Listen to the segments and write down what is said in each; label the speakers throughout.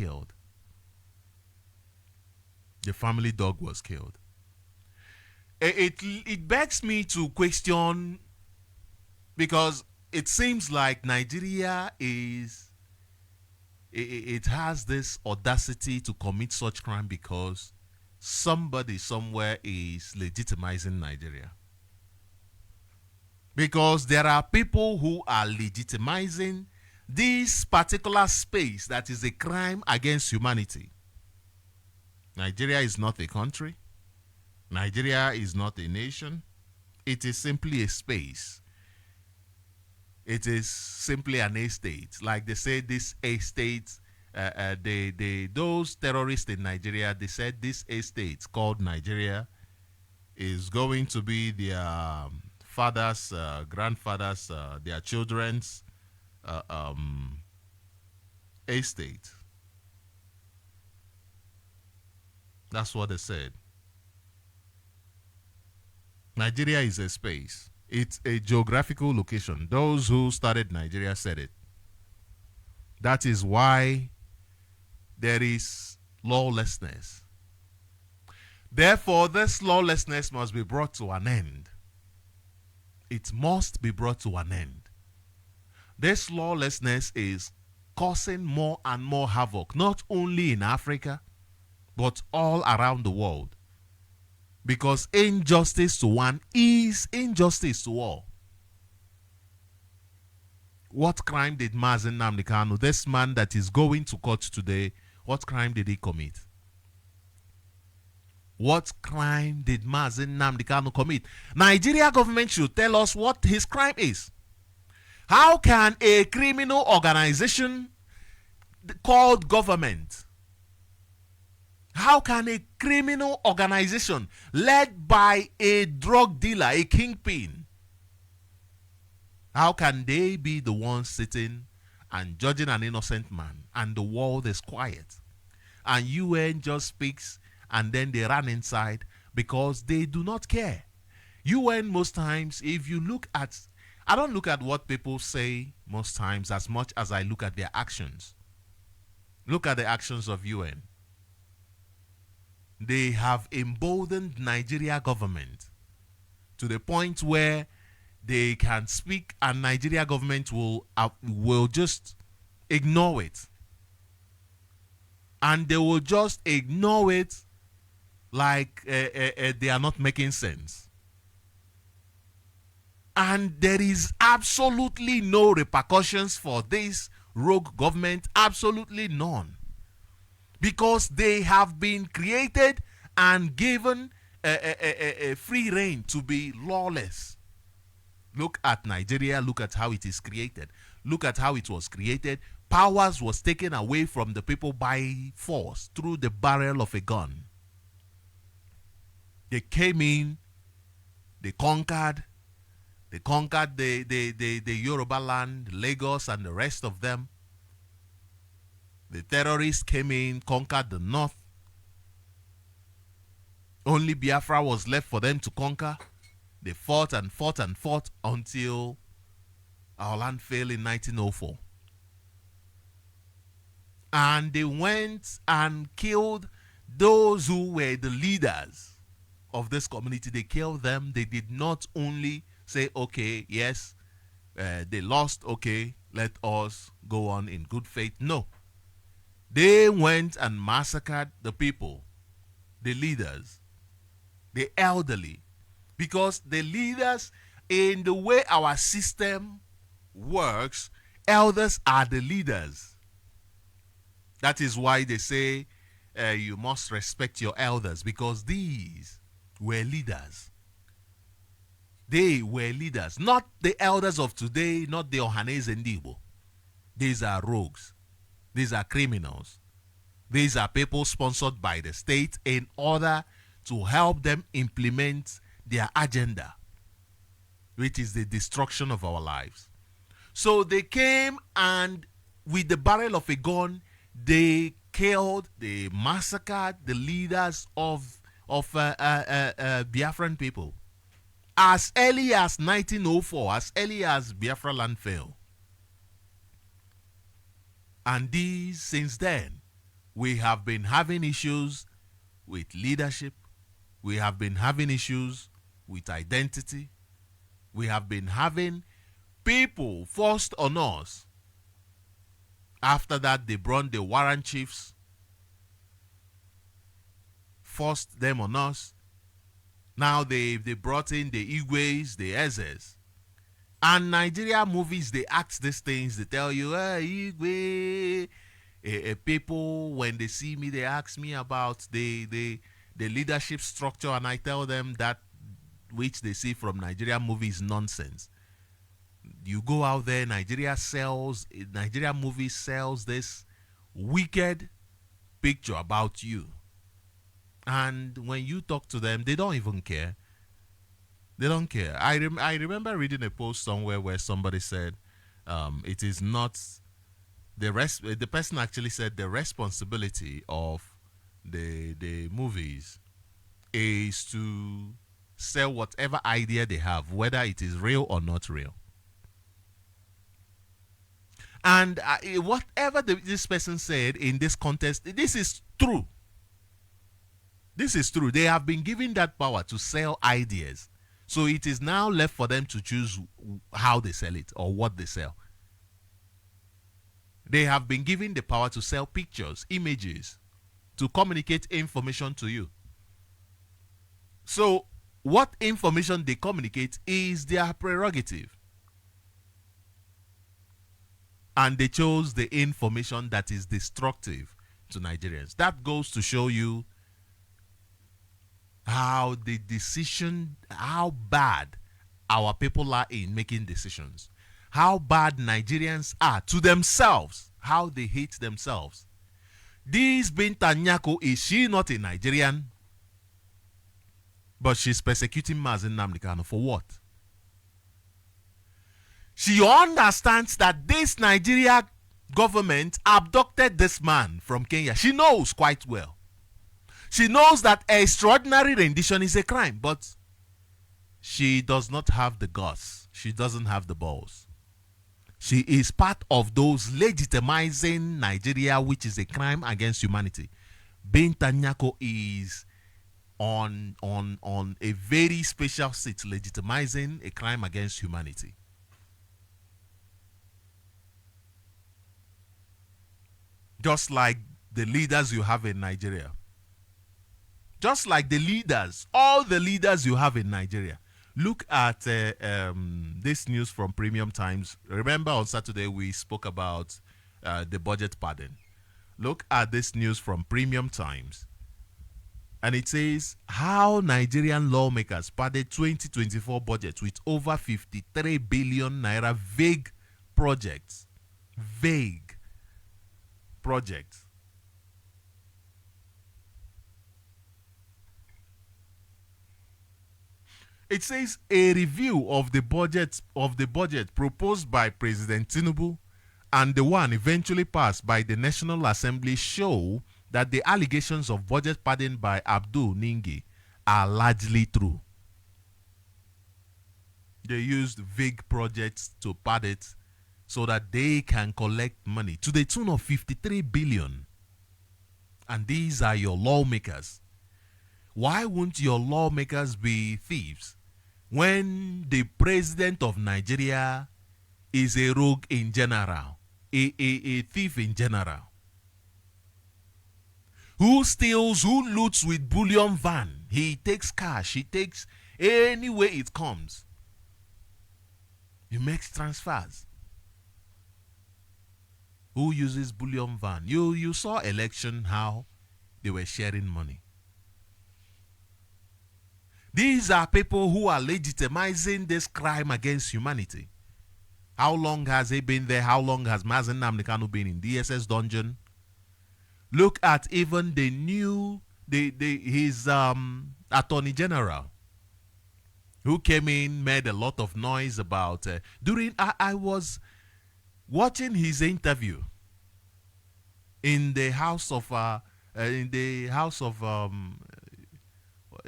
Speaker 1: killed. The family dog was killed. It begs me to question, because it seems like Nigeria it has this audacity to commit such crime because somebody somewhere is legitimizing Nigeria. Because there are people who are legitimizing this particular space that is a crime against humanity. Nigeria is not a country. Nigeria is not a nation. It is simply a space. It is simply an estate. Like they say, this estate, those terrorists in Nigeria, they said this estate called Nigeria is going to be their fathers, grandfathers, their children's estate. That's what they said. Nigeria is a space. It's a geographical location. Those who started Nigeria said it. That is why there is lawlessness. Therefore, this lawlessness must be brought to an end. It must be brought to an end. This lawlessness is causing more and more havoc, not only in Africa, but all around the world. Because injustice to one is injustice to all. What crime did Mazi Nnamdi Kanu, this man that is going to court today, what crime did he commit? What crime did Mazi Nnamdi Kanu commit? Nigeria government should tell us what his crime is. How can a criminal organization called government, how can a criminal organization led by a drug dealer, a kingpin, how can they be the ones sitting and judging an innocent man and the world is quiet? And UN just speaks and then they run inside because they do not care. UN most times, if you look at, I don't look at what people say most times as much as I look at their actions. Look at the actions of UN. They have emboldened Nigeria government to the point where they can speak and Nigeria government will just ignore it. And they will just ignore it like they are not making sense. And there is absolutely no repercussions for this rogue government, absolutely none. Because they have been created and given a free reign to be lawless. Look at Nigeria, look at how it is created. Look at how it was created. Powers was taken away from the people by force through the barrel of a gun. They came in, they conquered the Yoruba land, Lagos and the rest of them. The terrorists came in, conquered the north. Only Biafra was left for them to conquer. They fought and fought and fought until our land fell in 1904. And they went and killed those who were the leaders of this community. They killed them. They did not only say, okay, yes, they lost, okay, let us go on in good faith. No. They went and massacred the people, the leaders, the elderly, because the leaders, in the way our system works, elders are the leaders. That is why they say you must respect your elders, because these were leaders. They were leaders, not the elders of today, not the Ohanese and Igbo. These are rogues. These are criminals. These are people sponsored by the state in order to help them implement their agenda, which is the destruction of our lives. So they came and with the barrel of a gun, they killed, they massacred the leaders of Biafran people. As early as 1904, as early as Biafra land fell. And these, since then, We have been having issues with leadership. We have been having issues with identity. We have been having people forced on us. After that, they brought the warrant chiefs, forced them on us. Now they brought in the Igwes, the Ezes. And Nigeria movies, they act these things. They tell you, hey, Igwe. People, when they see me, they ask me about the leadership structure, and I tell them that which they see from Nigeria movies nonsense. You go out there, Nigeria movies sells this wicked picture about you. And when you talk to them, they don't even care. They don't care. I remember reading a post somewhere where somebody said, it is not the person actually said the responsibility of the movies is to sell whatever idea they have, whether it is real or not real. And whatever this person said in this contest, this is true. This is true. They have been given that power to sell ideas. So it is now left for them to choose how they sell it or what they sell. They have been given the power to sell pictures, images, to communicate information to you. So what information they communicate is their prerogative. And they chose the information that is destructive to Nigerians. That goes to show you how bad our people are in making decisions. How bad Nigerians are to themselves. How they hate themselves. This Binta Nyako, is she not a Nigerian? But she's persecuting Mazi Nnamdi for what? She understands that this Nigeria government abducted this man from Kenya. She knows quite well. She knows that extraordinary rendition is a crime, but she does not have the guts. She doesn't have the balls. She is part of those legitimizing Nigeria, which is a crime against humanity. Binta Nyako is on a very special seat, legitimizing a crime against humanity. Just like the leaders you have in Nigeria. Just like the leaders, all the leaders you have in Nigeria. Look at this news from Premium Times. Remember on Saturday we spoke about the budget pardon. Look at this news from Premium Times. And it says, how Nigerian lawmakers pardoned 2024 budget with over 53 billion naira vague projects. Vague projects. It says a review of the budget proposed by President Tinubu and the one eventually passed by the National Assembly show that the allegations of budget pardon by Abdul Ningi are largely true. They used vague projects to pardon it so that they can collect money to the tune of 53 billion. And these are your lawmakers. Why won't your lawmakers be thieves when the president of Nigeria is a rogue in general, a thief in general? Who steals, who loots with bullion van? He takes cash, he takes any way it comes. He makes transfers. Who uses bullion van? You saw election how they were sharing money. These are people who are legitimizing this crime against humanity. How long has he been there? How long has Mazi Nnamdi Kanu been in DSS dungeon? Look at even the new his attorney general, who came in, made a lot of noise about during I was watching his interview in the house of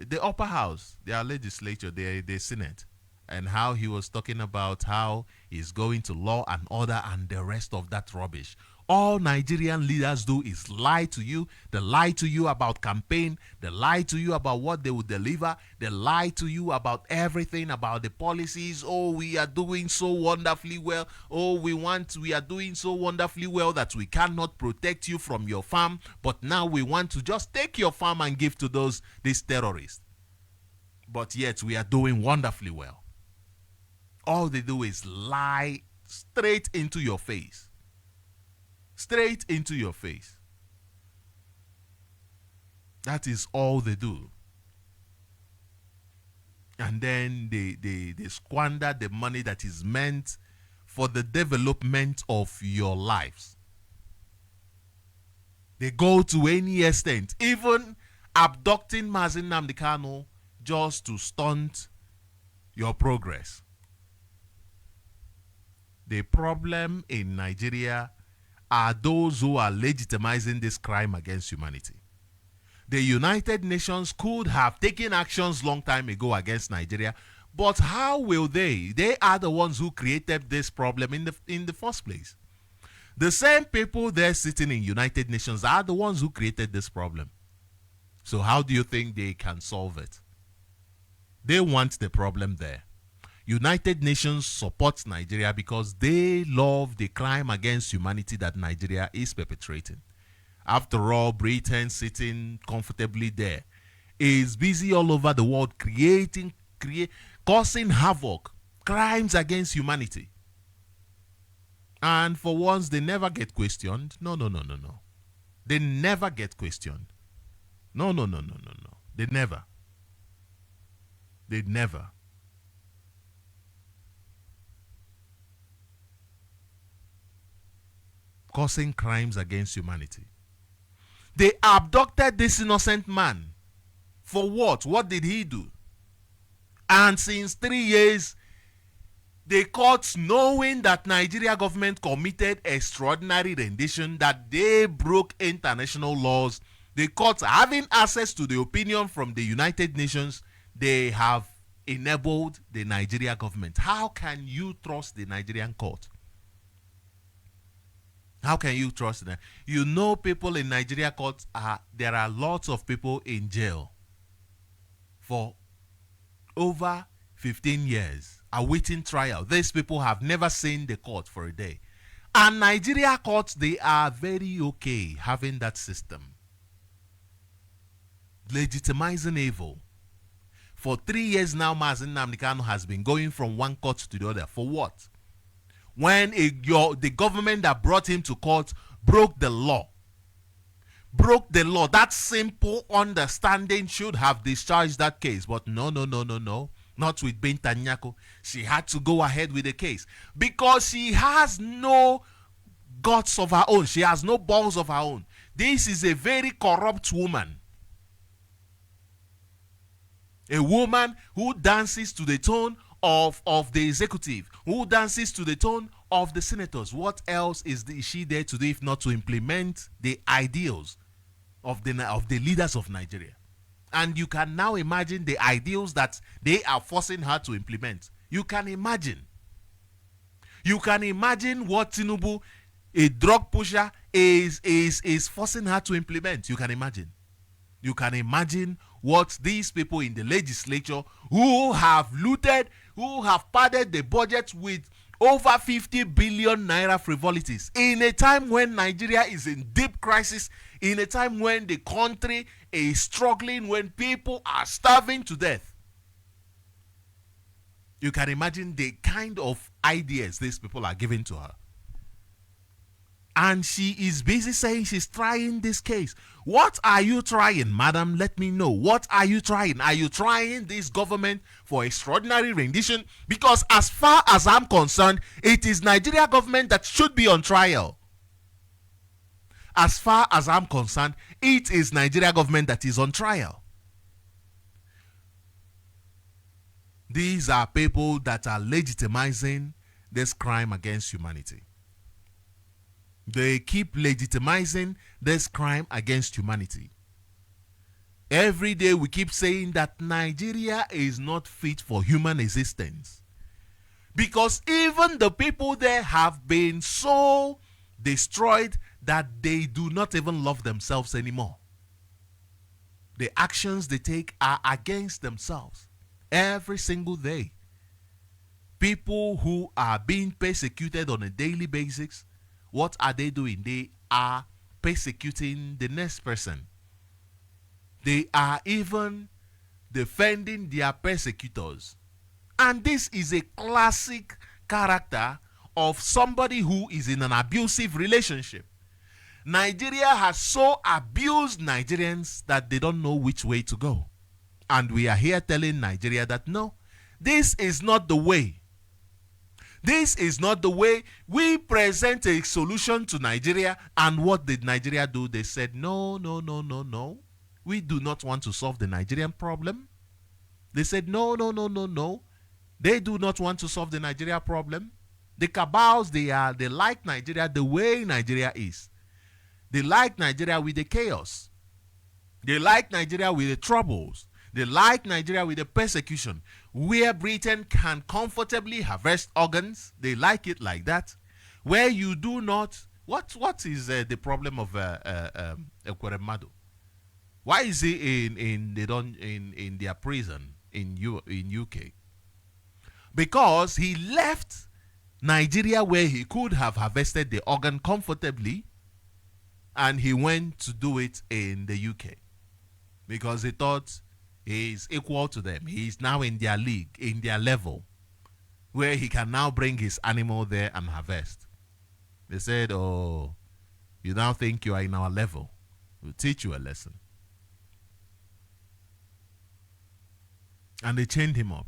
Speaker 1: the upper house, their legislature, the Senate, and how he was talking about how he's going to law and order and the rest of that rubbish. All Nigerian leaders do is lie to you. They lie to you about campaign. They lie to you about what they will deliver. They lie to you about everything, about the policies. Oh, we are doing so wonderfully well. Oh, we are doing so wonderfully well that we cannot protect you from your farm. But now we want to just take your farm and give to these terrorists. But yet we are doing wonderfully well. All they do is lie straight into your face. Straight into your face. That is all they do. And then they squander the money that is meant for the development of your lives. They go to any extent, even abducting Mazi Nnamdi Kanu just to stunt your progress. The problem in Nigeria are those who are legitimizing this crime against humanity. The United Nations could have taken actions long time ago against Nigeria, but how will they? They are the ones who created this problem in the first place. The same people there sitting in United Nations are the ones who created this problem. So how do you think they can solve it? They want the problem there. United Nations supports Nigeria because they love the crime against humanity that Nigeria is perpetrating. After all, Britain sitting comfortably there is busy all over the world causing havoc, crimes against humanity. And for once, they never get questioned. No. They never get questioned. No. They never. Causing crimes against humanity. They abducted this innocent man. For what? What did he do? And since 3 years, the courts, knowing that Nigeria government committed extraordinary rendition, that they broke international laws, the courts, having access to the opinion from the United Nations, they have enabled the Nigeria government. How can you trust the Nigerian court? How can you trust them? You know, people in Nigeria courts there are lots of people in jail for over 15 years awaiting trial. These people have never seen the court for a day. And Nigeria courts, they are very okay having that system. Legitimizing evil. For 3 years now, Mazi Nnamdi Kanu has been going from one court to the other. For what? When the government that brought him to court broke the law. That simple understanding should have discharged that case. But no. Not with Binta Nyako. She had to go ahead with the case. Because she has no guts of her own. She has no balls of her own. This is a very corrupt woman. A woman who dances to the tone of the executive, who dances to the tone of the senators. What else is she there to do if not to implement the ideals of the leaders of Nigeria? And you can now imagine the ideals that they are forcing her to implement. You can imagine. You can imagine what Tinubu, a drug pusher, is forcing her to implement. You can imagine. You can imagine what these people in the legislature who have looted, who have padded the budget with over 50 billion naira frivolities in a time when Nigeria is in deep crisis, in a time when the country is struggling, when people are starving to death. You can imagine the kind of ideas these people are giving to her. And she is busy saying she's trying this case. What are you trying, madam? Let me know. What are you trying? Are you trying this government for extraordinary rendition? Because as far as I'm concerned, it is Nigeria government that should be on trial. As far as I'm concerned, it is Nigeria government that is on trial. These are people that are legitimizing this crime against humanity. They keep legitimizing this crime against humanity. Every day we keep saying that Nigeria is not fit for human existence. Because even the people there have been so destroyed that they do not even love themselves anymore. The actions they take are against themselves every single day. People who are being persecuted on a daily basis, what are they doing? They are persecuting the next person. They are even defending their persecutors. And this is a classic character of somebody who is in an abusive relationship. Nigeria has so abused Nigerians that they don't know which way to go. And we are here telling Nigeria that no, this is not the way. This is not the way. We present a solution to Nigeria, and what did Nigeria do? They said, no, no, no, no, no. We do not want to solve the Nigerian problem. They said, no, no, no, no, no. They do not want to solve the Nigeria problem. The cabals, they like Nigeria the way Nigeria is. They like Nigeria with the chaos. They like Nigeria with the troubles. They like Nigeria with the persecution. Where Britain can comfortably harvest organs, they like it like that. Where you do not, what is the problem of Ekweremadu? Why is he in their prison in UK? Because he left Nigeria where he could have harvested the organ comfortably, and he went to do it in the UK because he thought he is equal to them. He is now in their league, in their level, where he can now bring his animal there and harvest. They said, oh, you now think you are in our level. We'll teach you a lesson. And they chained him up.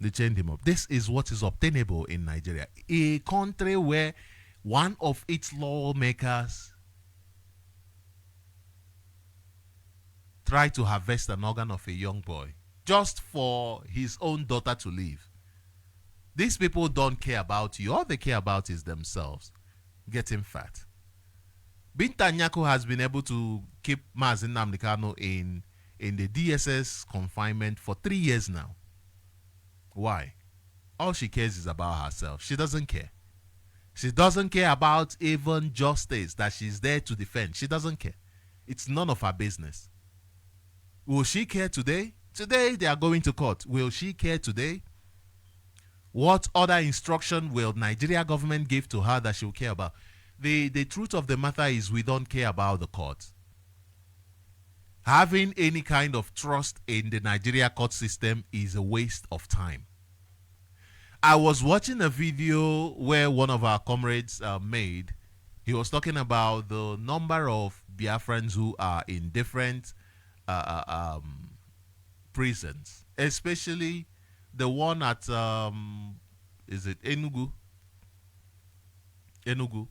Speaker 1: They chained him up. This is what is obtainable in Nigeria, a country where one of its lawmakers tried to harvest an organ of a young boy just for his own daughter to live. These people don't care about you. All they care about is themselves getting fat. Binta Nyako has been able to keep Mazi Nnamdi in the DSS confinement for 3 years now. Why? All she cares is about herself. She doesn't care. She doesn't care about even justice that she's there to defend. She doesn't care. It's none of her business. Will she care today? Today they are going to court. Will she care today? What other instruction will Nigeria government give to her that she will care about? The truth of the matter is we don't care about the court. Having any kind of trust in the Nigeria court system is a waste of time. I was watching a video where one of our comrades made. He was talking about the number of Biafrans who are in different prisons, especially the one at is it Enugu? Enugu.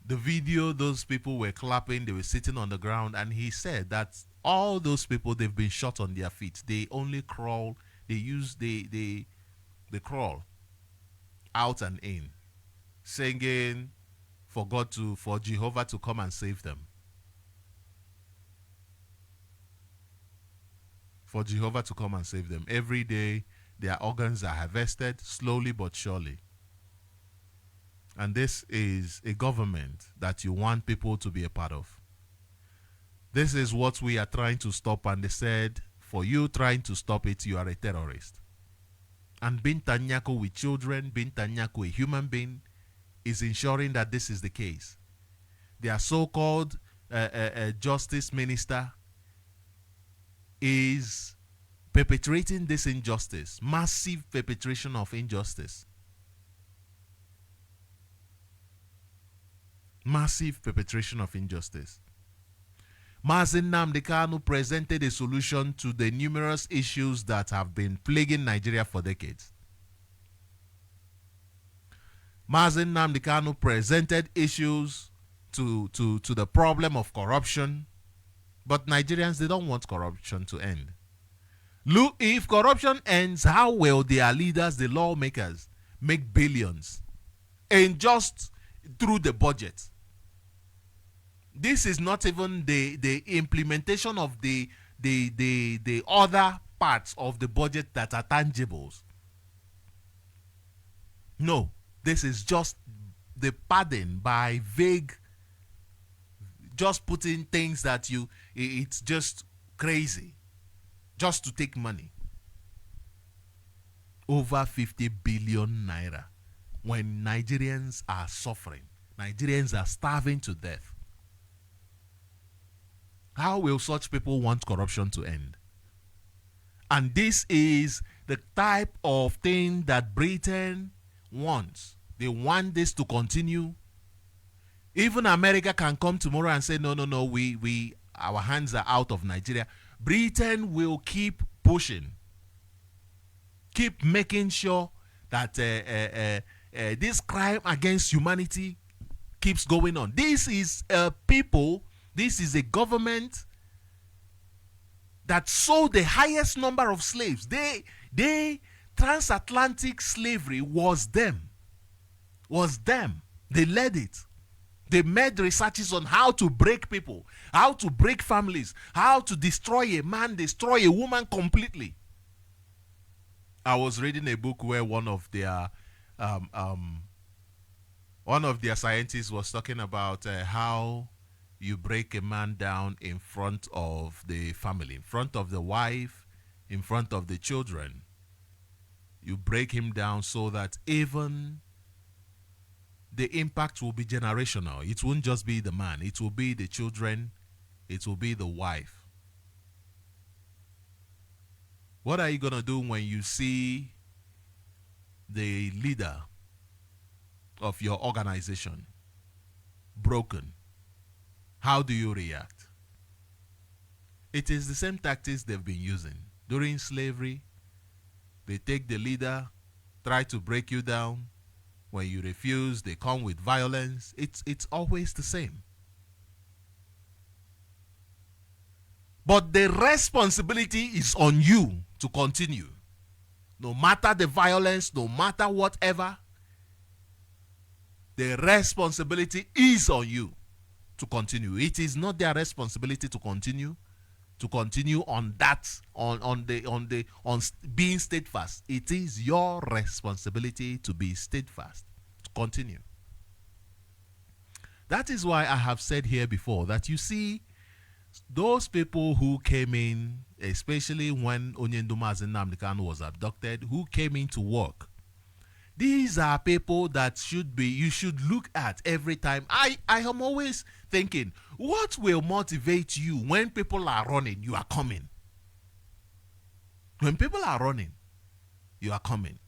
Speaker 1: The video, those people were clapping, they were sitting on the ground, and he said that all those people, they've been shot on their feet. They only crawl. They crawl out and in, singing for Jehovah to come and save them. For Jehovah to come and save them. Every day, their organs are harvested slowly but surely. And this is a government that you want people to be a part of. This is what we are trying to stop, and they said, for you trying to stop it, you are a terrorist. And Binta Nyako with children, Binta Nyako, a human being, is ensuring that this is the case. Their so-called justice minister is perpetrating this injustice, massive perpetration of injustice. Massive perpetration of injustice. Mazi Nnamdi Kanu presented a solution to the numerous issues that have been plaguing Nigeria for decades. Mazi Nnamdi Kanu presented issues to the problem of corruption, but Nigerians, they don't want corruption to end. Look, if corruption ends, how will their leaders, the lawmakers, make billions and just through the budget? This is not even the implementation of the other parts of the budget that are tangibles. No, this is just the pardon by vague, just putting things that it's just crazy, just to take money. Over 50 billion naira when Nigerians are suffering. Nigerians are starving to death. How will such people want corruption to end? And this is the type of thing that Britain wants. They want this to continue. Even America can come tomorrow and say, no, our hands are out of Nigeria. Britain will keep pushing. Keep making sure that this crime against humanity keeps going on. This is this is a government that sold the highest number of slaves. Transatlantic slavery was them. They led it. They made researches on how to break people, how to break families, how to destroy a man, destroy a woman completely. I was reading a book where one of their scientists was talking about how you break a man down in front of the family, in front of the wife, in front of the children. You break him down so that even the impact will be generational. It won't just be the man. It will be the children. It will be the wife. What are you going to do when you see the leader of your organization broken? How do you react? It is the same tactics they've been using. During slavery, they take the leader, try to break you down. When you refuse, they come with violence. It's always the same. But the responsibility is on you to continue. No matter the violence, no matter whatever, the responsibility is on you to continue. It is not their responsibility to continue on that, on being steadfast. It is your responsibility to be steadfast, to continue. That is why I have said here before that you see those people who came in, especially when Mazi Nnamdi Kanu was abducted, who came in to work. These are people that you should look at every time. I am always thinking, what will motivate you when people are running, you are coming? When people are running, you are coming.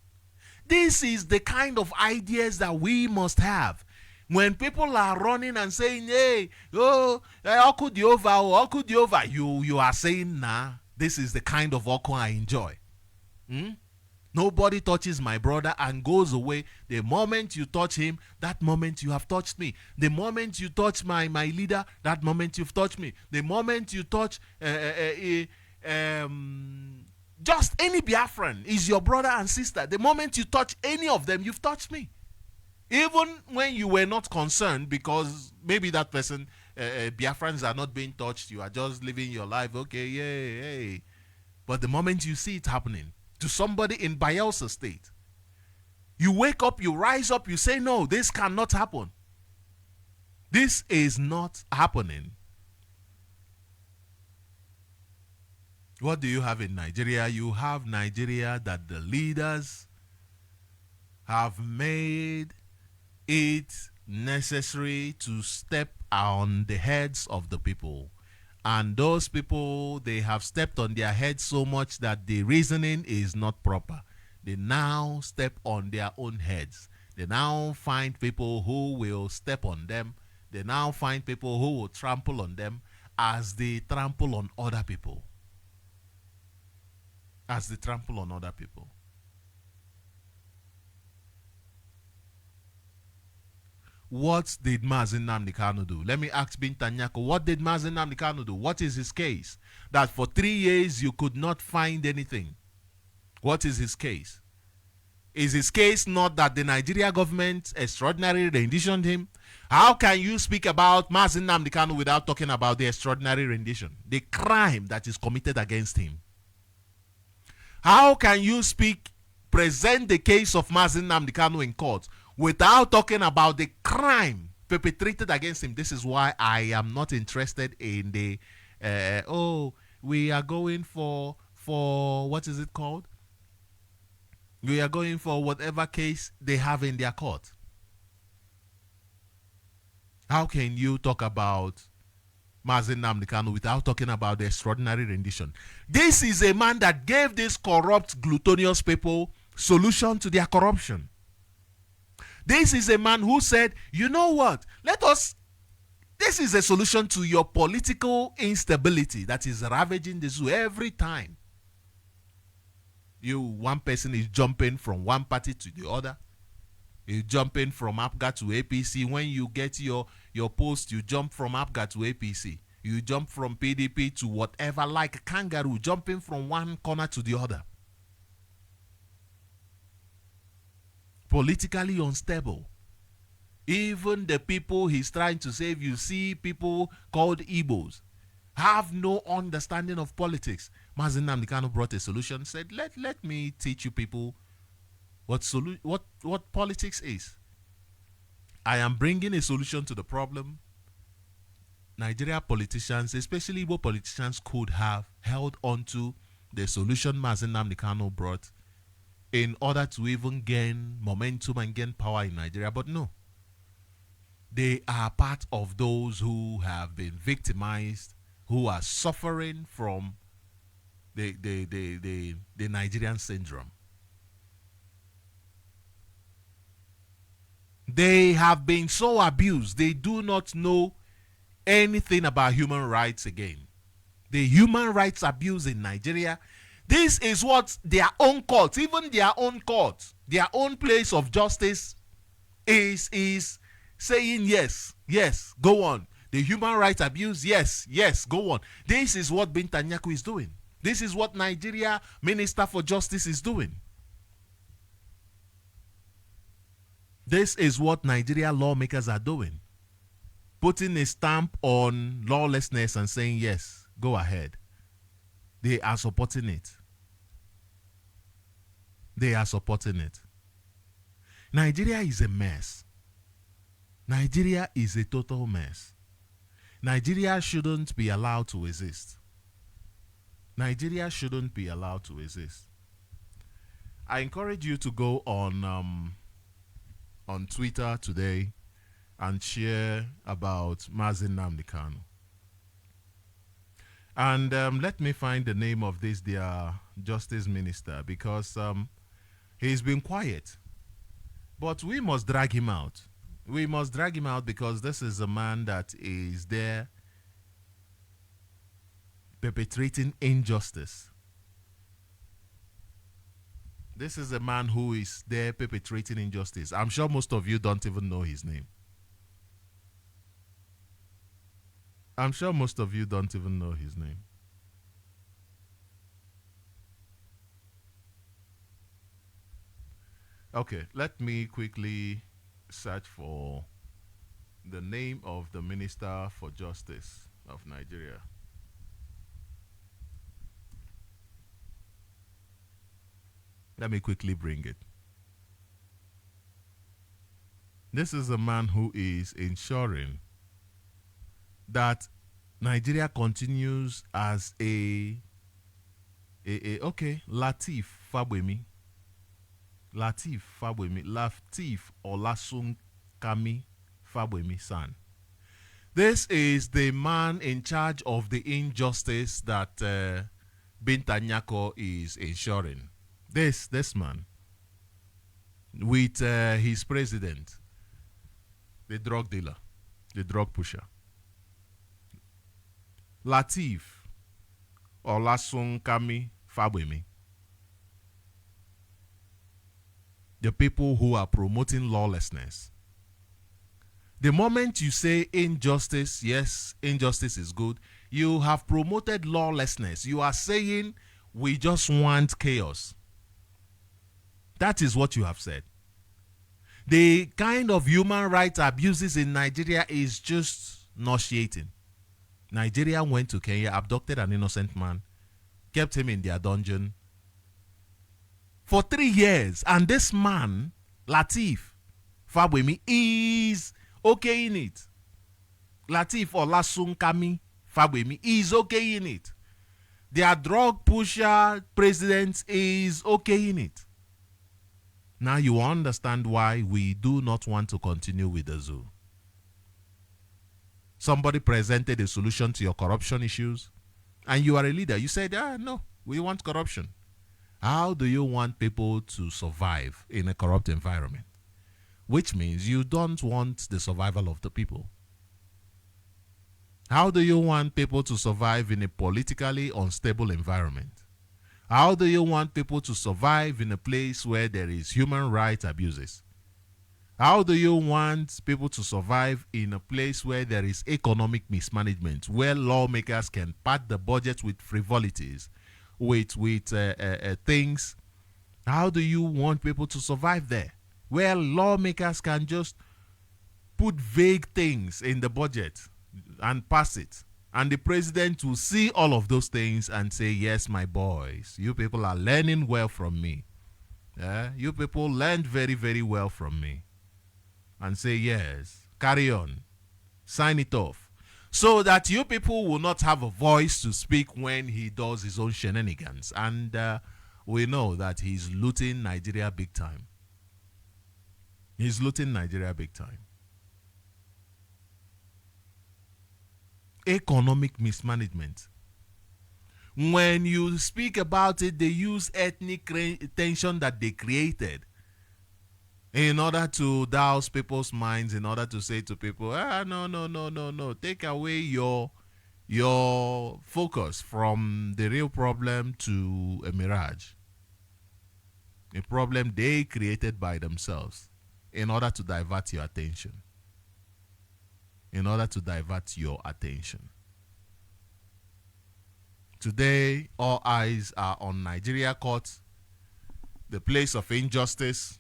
Speaker 1: This is the kind of ideas that we must have. When people are running and saying, hey, Oku Diova, you are saying, nah, this is the kind of Oku I enjoy. Nobody touches my brother and goes away. The moment you touch him, that moment you have touched me. The moment you touch my leader, that moment you've touched me. The moment you touch just any Biafran is your brother and sister. The moment you touch any of them, you've touched me. Even when you were not concerned, because maybe that person, Biafrans are not being touched, you are just living your life, okay, yeah. But the moment you see it happening to somebody in Bielsa state, you wake up, you rise up, you say, no, this cannot happen. This is not happening. What do you have in Nigeria? You have Nigeria that the leaders have made it necessary to step on the heads of the people. And those people, they have stepped on their heads so much that the reasoning is not proper. They now step on their own heads. They now find people who will step on them. They now find people who will trample on them as they trample on other people. As they trample on other people. What did Mazi Nnamdi Kanu do? Let me ask Bintanyako, what did Mazi Nnamdi Kanu do? What is his case? That for 3 years you could not find anything. What is his case? Is his case not that the Nigeria government extraordinarily renditioned him? How can you speak about Mazi Nnamdi Kanu without talking about the extraordinary rendition? The crime that is committed against him. How can you present the case of Mazi Nnamdi Kanu in court without talking about the crime perpetrated against him. This is why I am not interested in the we are going for what is it called? We are going for whatever case they have in their court. How can you talk about Mazi Nnamdi Kanu without talking about the extraordinary rendition? This is a man that gave these corrupt, gluttonous people solution to their corruption. This is a man who said, you know what, this is a solution to your political instability that is ravaging the zoo every time. One person is jumping from one party to the other. You jumping from APGA to APC. When you get your post, you jump from APGA to APC. You jump from PDP to whatever, like a kangaroo, jumping from one corner to the other. Politically unstable. Even the people he's trying to save, you see people called Igbos, have no understanding of politics. Mazi Nnamdi Kanu brought a solution, said, let me teach you people what politics is. I am bringing a solution to the problem. Nigeria politicians, especially Igbo politicians, could have held on to the solution Mazi Nnamdi Kanu brought in order to even gain momentum and gain power in Nigeria, but no. They are part of those who have been victimized, who are suffering from the Nigerian syndrome. They have been so abused, they do not know anything about human rights again. The human rights abuse in Nigeria, this is what their own courts, even their own courts, their own place of justice is saying yes, go on. The human rights abuse, yes, go on. This is what Binta Nyako is doing. This is what Nigeria Minister for Justice is doing. This is what Nigeria lawmakers are doing. Putting a stamp on lawlessness and saying, yes, go ahead. They are supporting it. They are supporting it. Nigeria is a mess. Nigeria is a total mess. Nigeria shouldn't be allowed to exist. Nigeria shouldn't be allowed to exist. I encourage you to go on Twitter today and share about Mazi Nnamdi Kanu. And let me find the name of this their justice minister, because he's been quiet. But we must drag him out. We must drag him out because this is a man that is there perpetrating injustice. This is a man who is there perpetrating injustice. I'm sure most of you don't even know his name. I'm sure most of you don't even know his name. Okay, let me quickly search for the name of the Minister for Justice of Nigeria. Let me quickly bring it. This is a man who is ensuring that Nigeria continues as okay, Lateef Fagbemi. Lateef Olasunkanmi Fagbemi San. This is the man in charge of the injustice that Binta Nyako is ensuring. This man with his president, the drug dealer, the drug pusher. Lateef Olasunkanmi Fagbemi. The people who are promoting lawlessness. The moment you say injustice, yes, injustice is good, you have promoted lawlessness. You are saying we just want chaos. That is what you have said. The kind of human rights abuses in Nigeria is just nauseating. Nigeria went to Kenya, abducted an innocent man, kept him in their dungeon for 3 years. And this man, Lateef Fagbemi is okay in it. Latif Olasunkami Fagbemi is okay in it. Their drug pusher president is okay in it. Now you understand why we do not want to continue with the zoo. Somebody presented a solution to your corruption issues, and you are a leader. You said, no, we want corruption. How do you want people to survive in a corrupt environment? Which means you don't want the survival of the people. How do you want people to survive in a politically unstable environment? How do you want people to survive in a place where there is human rights abuses? How do you want people to survive in a place where there is economic mismanagement, where lawmakers can pad the budget with frivolities, with things? How do you want people to survive there, where lawmakers can just put vague things in the budget and pass it, and the president will see all of those things and say, yes, my boys, you people are learning well from me. You people learned very, very well from me. And say, yes, carry on, sign it off, so that you people will not have a voice to speak when he does his own shenanigans. And we know that he's looting Nigeria big time. He's looting Nigeria big time. Economic mismanagement. When you speak about it, they use ethnic tension that they created in order to douse people's minds, in order to say to people, no. Take away your focus from the real problem to a mirage. A problem they created by themselves in order to divert your attention. In order to divert your attention. Today, all eyes are on Nigeria court, the place of injustice,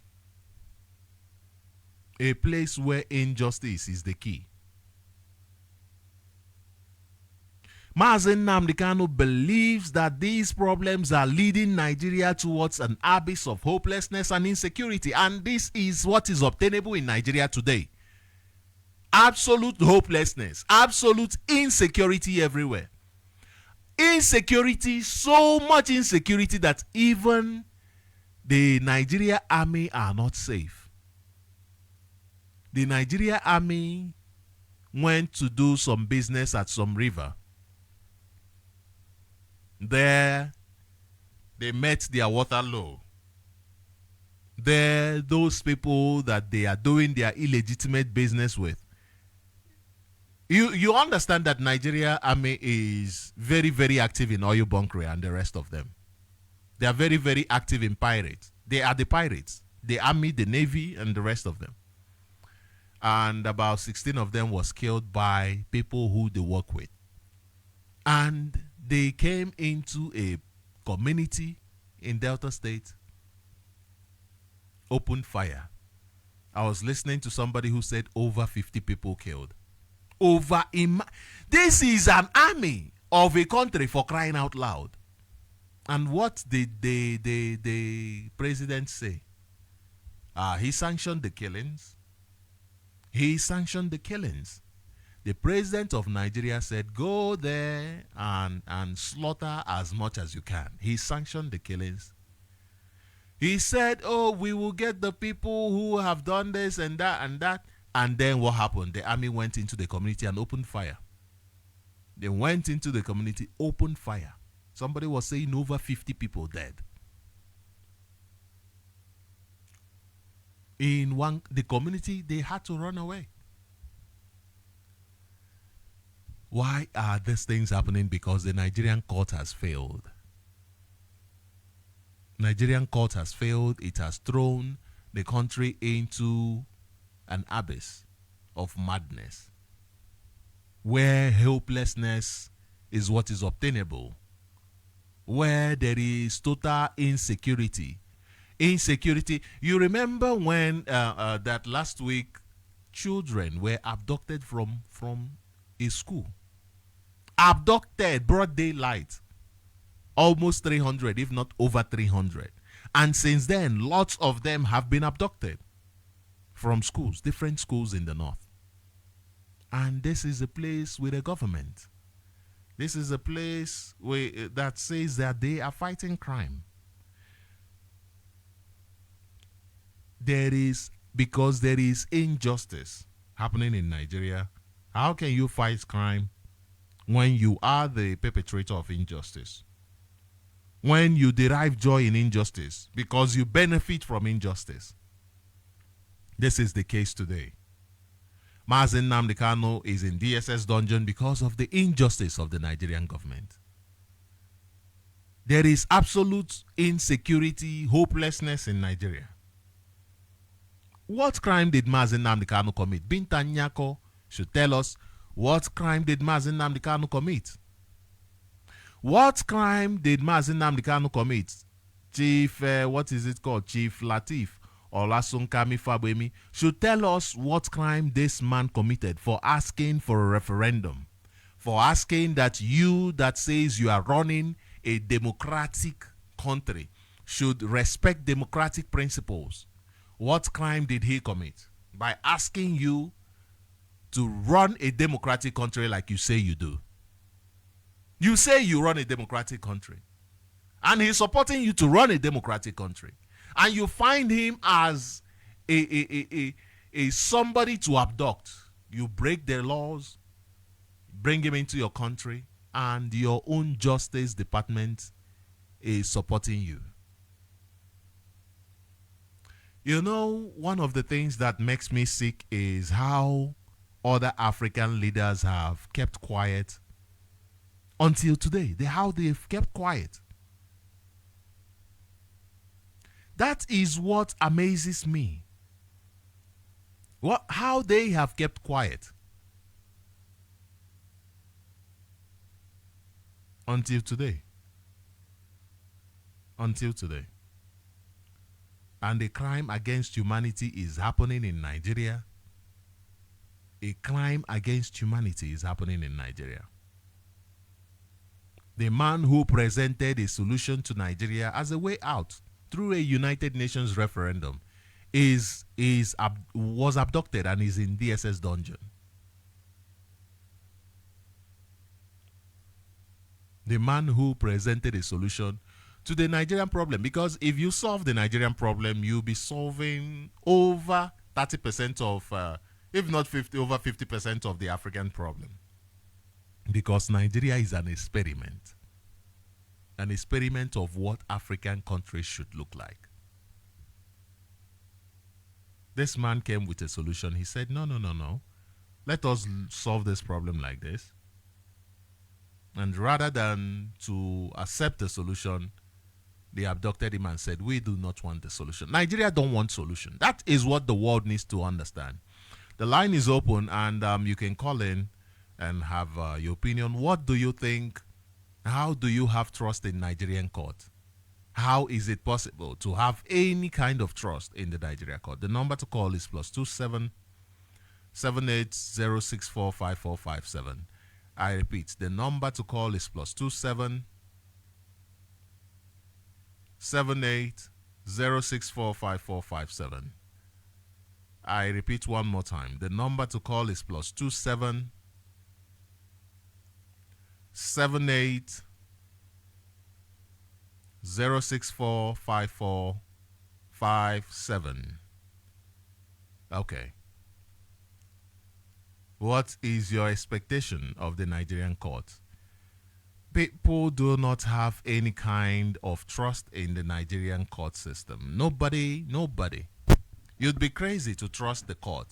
Speaker 1: a place where injustice is the key. Mazi Nnamdi Kanu believes that these problems are leading Nigeria towards an abyss of hopelessness and insecurity, and this is what is obtainable in Nigeria today. Absolute hopelessness, absolute insecurity everywhere. Insecurity, so much insecurity that even the Nigeria army are not safe. The Nigeria army went to do some business at some river. There, they met their water low. There, those people that they are doing their illegitimate business with. You understand that Nigeria army is very, very active in oil bunkering and the rest of them. They are very, very active in pirates. They are the pirates. The army, the navy, and the rest of them. And about 16 of them was killed by people who they work with. And they came into a community in Delta State, opened fire. I was listening to somebody who said over 50 people killed. This is an army of a country, for crying out loud. And what did the president say? He sanctioned the killings. He sanctioned the killings. The president of Nigeria said, go there and slaughter as much as you can. He sanctioned the killings. He said, we will get the people who have done this and that and that. And then what happened? The army went into the community and opened fire. They went into the community, opened fire. Somebody was saying over 50 people dead. In the community, they had to run away. Why are these things happening? Because the Nigerian court has failed. Nigerian court has failed. It has thrown the country into an abyss of madness, where helplessness is what is obtainable, where there is total insecurity. You remember when that last week children were abducted from a school. Abducted, broad daylight. Almost 300, if not over 300. And since then, lots of them have been abducted. from schools, different schools in the north. And this is a place with a government. This is a place that says that they are fighting crime. Because there is injustice happening in Nigeria. How can you fight crime when you are the perpetrator of injustice? When you derive joy in injustice because you benefit from injustice. This is the case today. Mazi Nnamdi Kanu is in DSS dungeon because of the injustice of the Nigerian government. There is absolute insecurity, hopelessness in Nigeria. What crime did Mazi Nnamdi Kanu commit? Binta Nyako should tell us, what crime did Mazi Nnamdi Kanu commit? What crime did Mazi Nnamdi Kanu commit? Chief Latif Olasunkami Fabemi should tell us what crime this man committed for asking for a referendum, for asking that you that says you are running a democratic country should respect democratic principles. What crime did he commit by asking you to run a democratic country like you say you do? You say you run a democratic country, and he's supporting you to run a democratic country, and you find him as a somebody to abduct. You break their laws, bring him into your country, and your own Justice Department is supporting you. You know, one of the things that makes me sick is how other African leaders have kept quiet until today. How they've kept quiet. That is what amazes me. How they have kept quiet until today. Until today. And a crime against humanity is happening in Nigeria. A crime against humanity is happening in Nigeria. The man who presented a solution to Nigeria as a way out through a United Nations referendum was abducted and is in DSS dungeon. The man who presented a solution to the Nigerian problem, because if you solve the Nigerian problem, you'll be solving over 30% of, if not 50, over 50% of the African problem. Because Nigeria is an experiment of what African countries should look like. This man came with a solution. He said, no. Let us solve this problem like this. And rather than to accept the solution, they abducted him and said, we do not want the solution. Nigeria don't want solution. That is what the world needs to understand. The line is open, and you can call in and have your opinion. What do you think? How do you have trust in Nigerian court? How is it possible to have any kind of trust in the Nigeria court? The number to call is +27 78 0645457. I repeat, the number to call is +27 78 0645457. I repeat one more time. The number to call is +27 78 0645457. Okay. What is your expectation of the Nigerian court? People do not have any kind of trust in the Nigerian court system. Nobody. You'd be crazy to trust the court.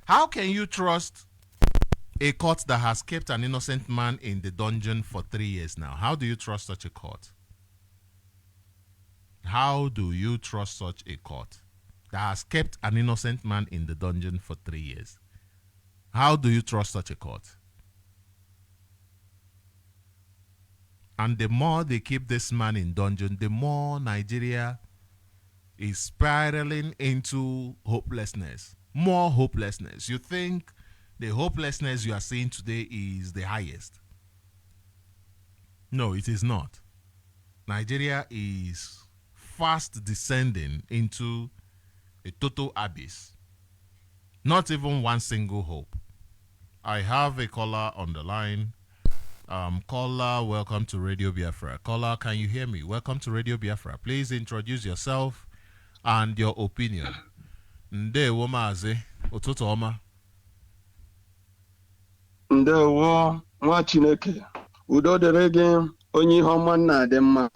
Speaker 1: How can you trust a court that has kept an innocent man in the dungeon for 3 years now? How do you trust such a court? How do you trust such a court that has kept an innocent man in the dungeon for 3 years? How do you trust such a court? And the more they keep this man in dungeon, the more Nigeria is spiraling into hopelessness. More hopelessness. You think the hopelessness you are seeing today is the highest? No, it is not. Nigeria is fast descending into a total abyss. Not even one single hope. I have a caller on the line. Caller, welcome to Radio Biafra. Caller, can you hear me? Welcome to Radio Biafra. Please introduce yourself and your opinion. Ndewo Mazi, ụtụtụ ọma.
Speaker 2: Ndewo nwa Chineke, udo dịrị gị, onye ihe ọma na-adị mma.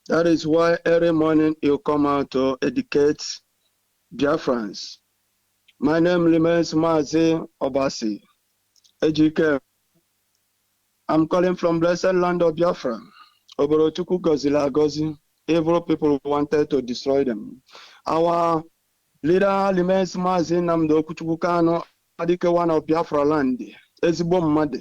Speaker 2: That is why every morning you come out to educate Biafrans. My name remains Mazi Obasi. Ejike. I'm calling from blessed land of Biafra. Oborochukwu gozila agozi. Evil people wanted to destroy them. Our leader remains Mazi Nnamdi Kanu, Adike one of Biafra land. Ezigbo mmadu.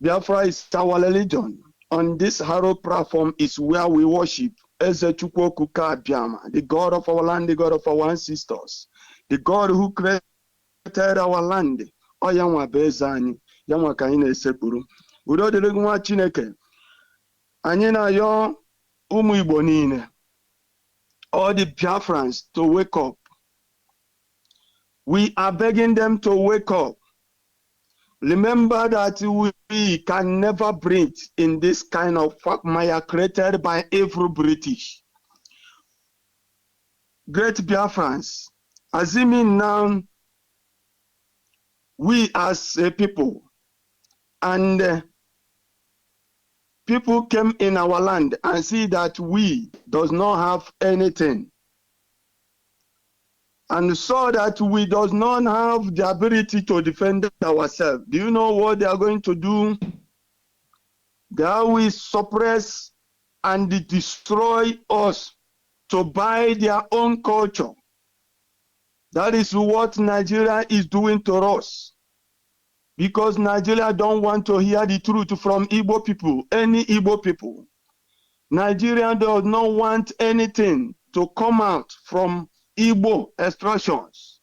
Speaker 2: Biafra is our religion. On this Haro platform is where we worship Ezechukwu Okuka Abiyama, the God of our land, the God of our ancestors, the God who created our land. Oyanwa bezani, yanwa ka anyị na-esekpuru. Udo dịrị gị nwa Chineke. Anyị na-ayọ ụmụ Igbo niile, all the Biafrans to wake up. We are begging them to wake up. Remember that we can never breathe in this kind of quagmire created by evil British. Great Biafrans, assuming now we as a people and people came in our land and see that we does not have anything and saw that we does not have the ability to defend ourselves. Do you know what they are going to do? They will suppress and destroy us to buy their own culture. That is what Nigeria is doing to us. Because Nigeria don't want to hear the truth from Igbo people, any Igbo people. Nigeria does not want anything to come out from Igbo expressions.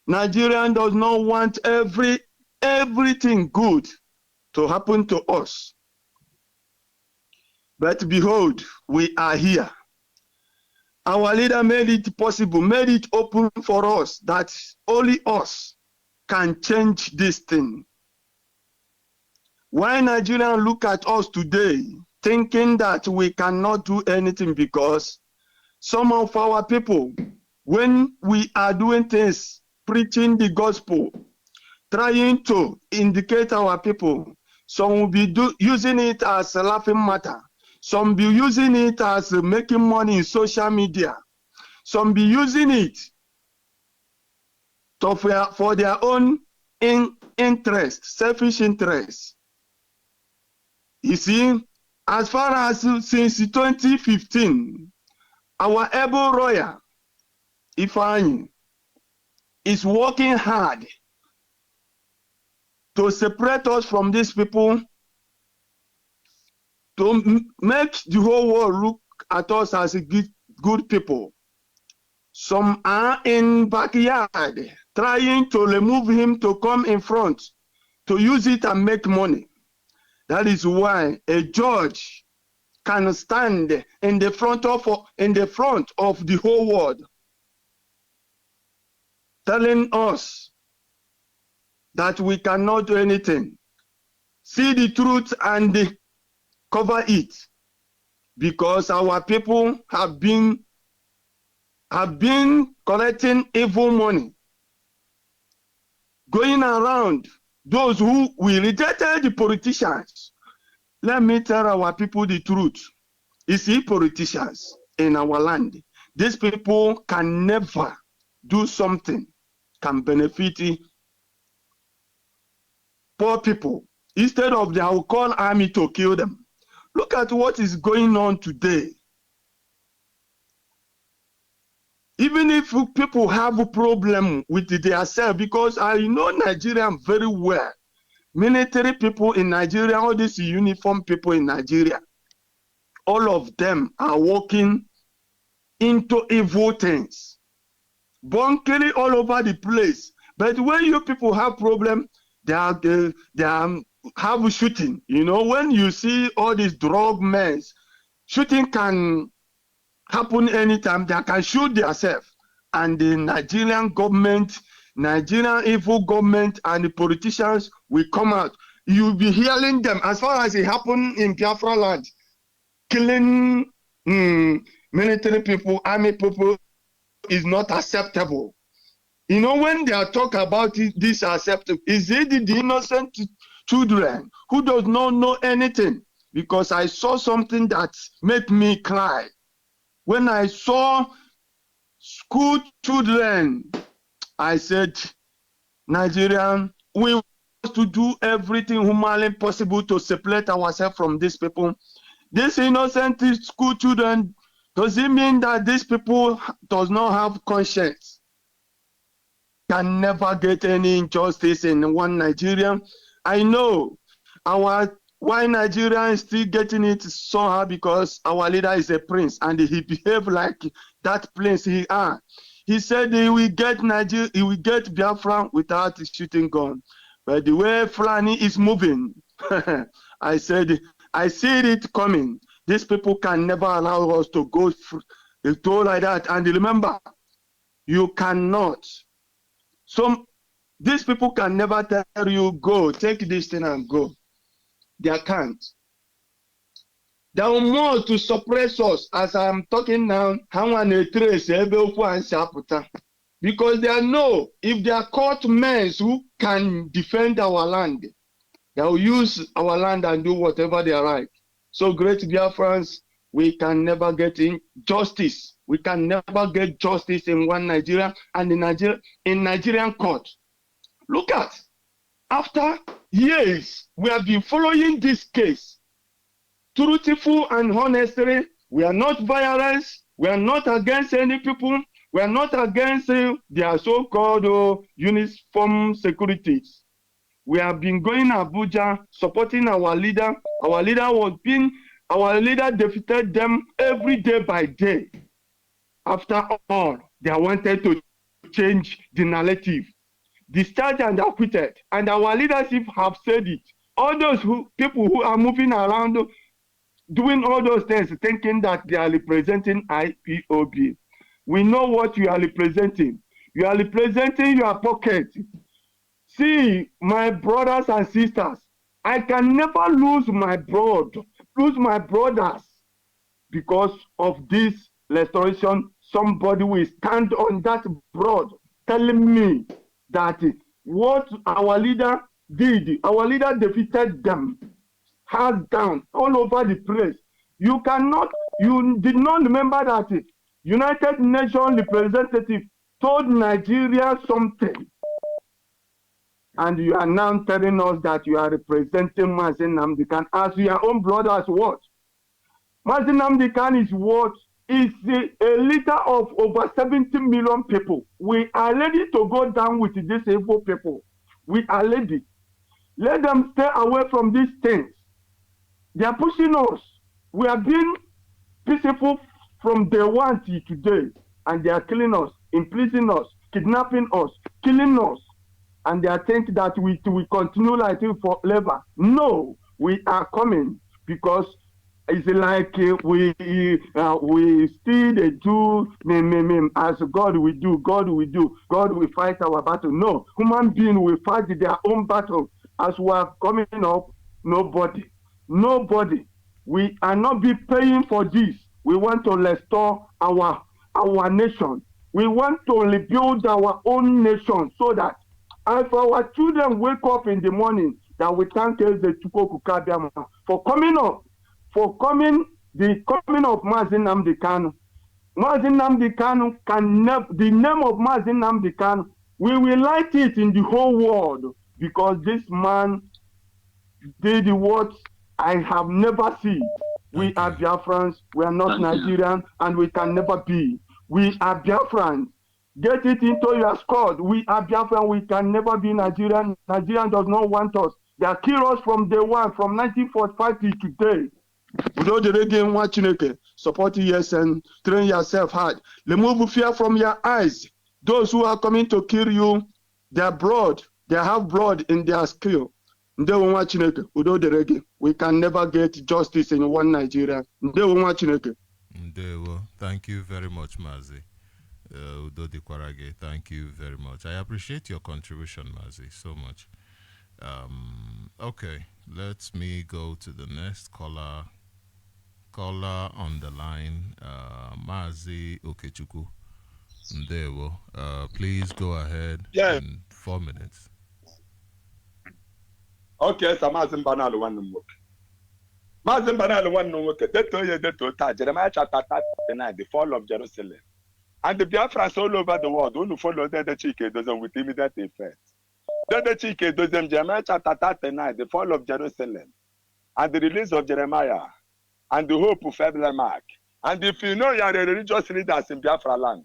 Speaker 2: Nigerian does not want everything good to happen to us. But behold, we are here. Our leader made it possible, made it open for us that only us can change this thing. Why Nigerians look at us today thinking that we cannot do anything because some of our people, when we are doing things, preaching the gospel, trying to indicate our people, some will be using it as a laughing matter. Some be using it as making money in social media. Some be using it for their own interest, selfish interest. You see, as far as since 2015, our able royal, Ifeanyi, is working hard to separate us from these people, to make the whole world look at us as a good people. Some are in backyard trying to remove him to come in front to use it and make money. That is why a judge can stand in the front of the whole world, telling us that we cannot do anything. See the truth and cover it, because our people have been collecting evil money, going around. Those who we rejected the politicians. Let me tell our people the truth. You see, politicians in our land, these people can never do something can benefit poor people. Instead of they will call army to kill them. Look at what is going on today. Even if people have a problem with themselves, because I know Nigerian very well. Military people in Nigeria, all these uniform people in Nigeria, all of them are working into evil things. Bunkering all over the place. But when you people have problem, they have shooting. You know, when you see all these drug men, shooting can happen anytime. They can shoot themselves. And the Nigerian government Nigerian evil government and the politicians will come out. You'll be hearing them as far as it happened in Biafra land, killing military people, army people is not acceptable. You know, when they are talking about it, this acceptable, is it the innocent children who does not know anything? Because I saw something that made me cry. When I saw school children, I said, Nigerian, we want to do everything humanly possible to separate ourselves from these people. These innocent school children, does it mean that these people does not have conscience? Can never get any injustice in one Nigerian. I know why Nigeria is still getting it somehow, because our leader is a prince and he behaved like that prince he are. He said he will get Nigeria, he will get Biafra without shooting gun. But the way Fulani is moving, I said, I see it coming. These people can never allow us to go like that. And remember, you cannot. These people can never tell you, go, take this thing and go. They can't. They are more to suppress us. As I'm talking now, because they know if they are caught men who can defend our land, they will use our land and do whatever they like. So great Biafrans, we can never get justice. We can never get justice in one Nigeria and in Nigerian court. Look at, after years, we have been following this case. Truthful and honestly, we are not violence. We are not against any people. We are not against their so-called uniform securities. We have been going to Abuja, supporting our leader. Our leader defeated them every day by day. After all, they wanted to change the narrative. Discharged and acquitted. And our leadership have said it. All those people who are moving around doing all those things, thinking that they are representing IPOB. We know what you are representing. You are representing your pocket. See, my brothers and sisters, I can never lose my brothers because of this restoration. Somebody will stand on that broad telling me that what our leader did, our leader defeated them, hands down, all over the place. You did not remember that United Nations representative told Nigeria something. And you are now telling us that you are representing Mazi Nnamdi Kanu as your own brothers. What? Mazi Nnamdi Kanu is what? Is a leader of over 70 million people. We are ready to go down with these evil people. We are ready. Let them stay away from these things. They are pushing us. We have been peaceful from day one till today, and they are killing us, imprisoning us, kidnapping us, killing us, and they think that we continue like it forever. No, we are coming because it's like we still do as God will do. God will fight our battle. No, human being will fight their own battle. As we are coming up, nobody. We are not be paying for this. We want to restore our nation. We want to rebuild our own nation so that if our children wake up in the morning, that we thank the Chukwuka Kabiama for coming up, the coming of Mazi Nnamdi Kanu. Mazi Nnamdi Kanu the name of Mazi Nnamdi Kanu, we will light it in the whole world because this man did what I have never seen. We are Biafrans, we are not Nigerian, and we can never be. We are Biafrans. Get it into your squad. We are Biafran, we can never be Nigerian. Nigerian does not want us. They are killed us from day one, from 1945 to today. Without the reggae watching, support ESN, train yourself hard. Remove fear from your eyes. Those who are coming to kill you, they have blood in their skill. Without the reggae, we can never get justice in one Nigeria.
Speaker 1: Thank you very much, Mazi. Udo Dikwarage, thank you very much. I appreciate your contribution, Mazi, so much. Okay, let me go to the next caller. Caller on the line, Mazi Okechuku. Ndewo. Please go ahead
Speaker 3: Yeah.
Speaker 1: in 4 minutes.
Speaker 3: Okay, so Mazi Mbanali one nwoke. Mazi Mbanali one nwoke. Deto ta Jeremiah chapter 39, the fall of Jerusalem. And the Biafrans all over the world who follow the Chike dozen with immediate effect. The Chike dozen Jeremiah chapter 39, the fall of Jerusalem, and the release of Jeremiah, and the hope of Mark. And if you know you are a religious leaders in Biafra land,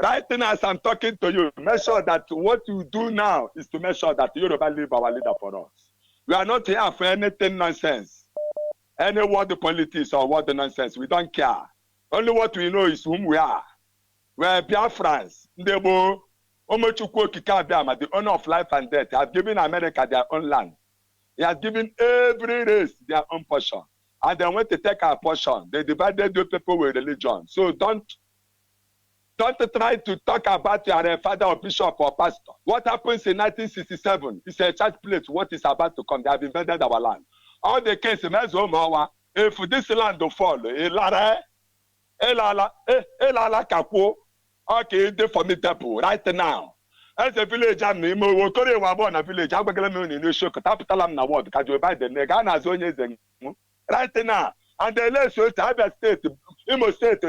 Speaker 3: right now as I'm talking to you, make sure that what you do now is to make sure that Yoruba leave our leader for us. We are not here for anything nonsense. Any word the politics or what the nonsense, we don't care. Only what we know is whom we are. We are Biafrans. Ndebo, Omochukwu Okike Abiama, the owner of life and death, have given America their own land. He has given every race their own portion. And they want to take our portion. They divided the people with religion. So don't try to talk about your father or bishop or pastor. What happens in 1967 is a church place. What is about to come? They have invaded our land. All the cases, if this land will fall, elala kapo, okay, they formidable right now. As a village, I'm in a village. I'm going to show capital na word. Can you buy the Negana zone right now? And the less you have a state, Imo State,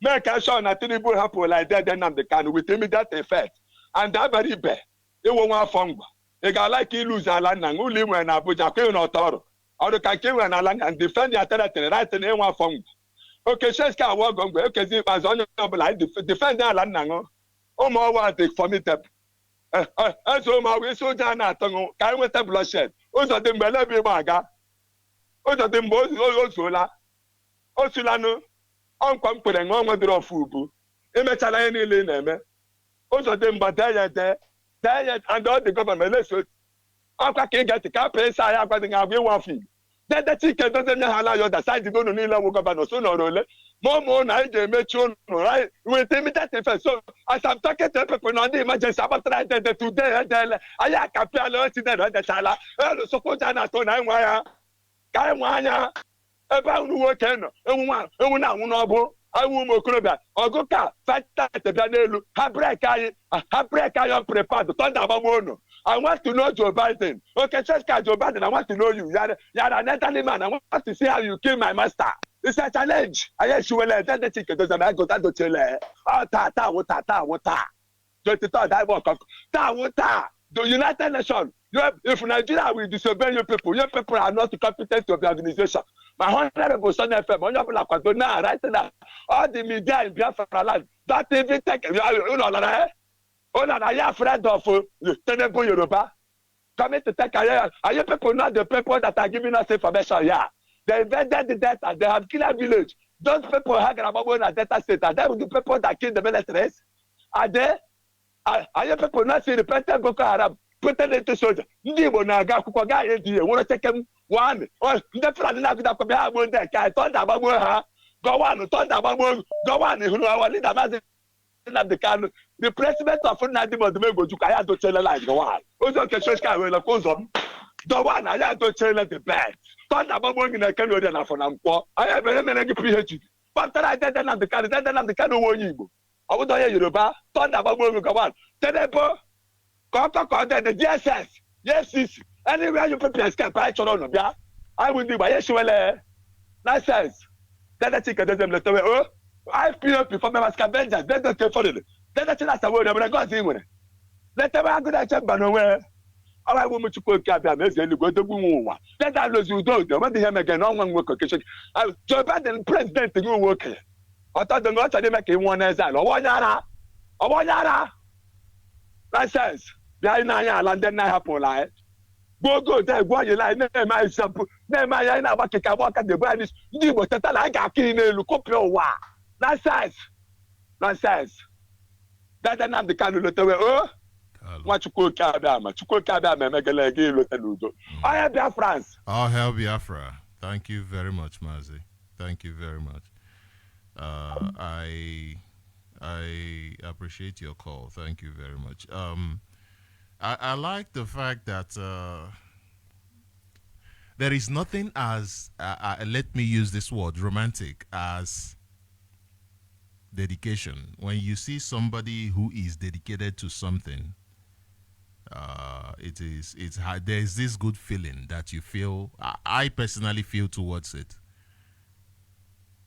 Speaker 3: make a sure that Tinubu happen like that, then I'm the Kanu with immediate effect. And that very bad. It won't want fun. A guy like you lose a land and only when Abuja came on Toro. Or the Kaki and Alan and defend your territory right in one fun. Okay, Sheska walk on, okay, it was on your like defend that land. Oh, more was the formidable. As Oma, we so down at Tongo, kind with the bloodshed. Also, the Melabi Maga. Also, the Mozola. Osulano. Unquam put a moment of Fubu. Imagine any name. Also, them but there, and all the government. Let's say, Uncle can get the campaign. I have got one thing. Then the chicken doesn't allow you to decide to go to Nila Governor sooner or later. More I make you right with immediate effect. So, as I'm talking to people on the emergency, I'm trying to today, I have a piano to the Sala. Suppose I'm not on Kaiwanya. About working, I will Mokrobia, or Goka, Fat Bianelu, Habreka, prepared to Thunderbamono. I want to know Joe Biden. Okay, Cheska Joe Biden, I want to know you. You're an elderly man. I want to see how you kill my master. It's a challenge. I guess you will let the chicken doesn't go to Chile. Oh, Tata, water. 23rd, I walk up. Water. The United Nations. If Nigeria will disobey your people are not competent to the organization. My 100% FM, right now, all the media in Biafra land, that even take, I am afraid of Tenebu Yoruba. Coming to take are you people not the people that are giving us information? Yeah. They invented the data, they have killed a village. Those people have a data set, are they the people that kill the militaries? Are they? Are you people not see the president Boko Haram? Put it into soldier. Ndibo na ga kuko ga edi e won take one. Oh, the plan na go be ha mo dey kai turn da ba mo ha. Go one turn da ba mo go one who our leader Mazi Nnamdi Kanu. The president of Nnamdi go to kaya to tell like go one. Ozo ke shoska we la ko zo. Go one aya to tell the bad. Turn da ba mo ni na Kanu dey na for na mpo. Aya be me na PhD. But try that Nnamdi Kanu wo Igbo. Owo do Yoruba. Turn da ba mo go one. Tenepo the DSS, yes, anywhere you prepare escape, I will do by Yeshua. Nonsense. Then I think I doesn't let away. Oh, I've been up before my scavengers. Then don't take for it. Then I think that's a word I'm going to see. Let them go to check by nowhere. All I want to call Cabia, and go to Guma. Then I lose you don't. When they have again on one work occasion, Joe Biden, president, to work. I thought the most I make him one as I know. One yara. Nonsense. Behind and then I have polite. Go there, go you like name my example. Name my yana bakika walk at the brand. You but that like a king look up your wa. Nonsense. That Nnamdi Kanu lotewe. Oh, what you call Kabama? You call Kabama, Megalegi Loteludo. I have Biafra.
Speaker 1: I'll help Biafra. Thank you very much, Mazi. Thank you very much. I appreciate your call. Thank you very much. I like the fact that there is nothing as let me use this word romantic as dedication. When you see somebody who is dedicated to something, there's this good feeling that you feel. I personally feel towards it.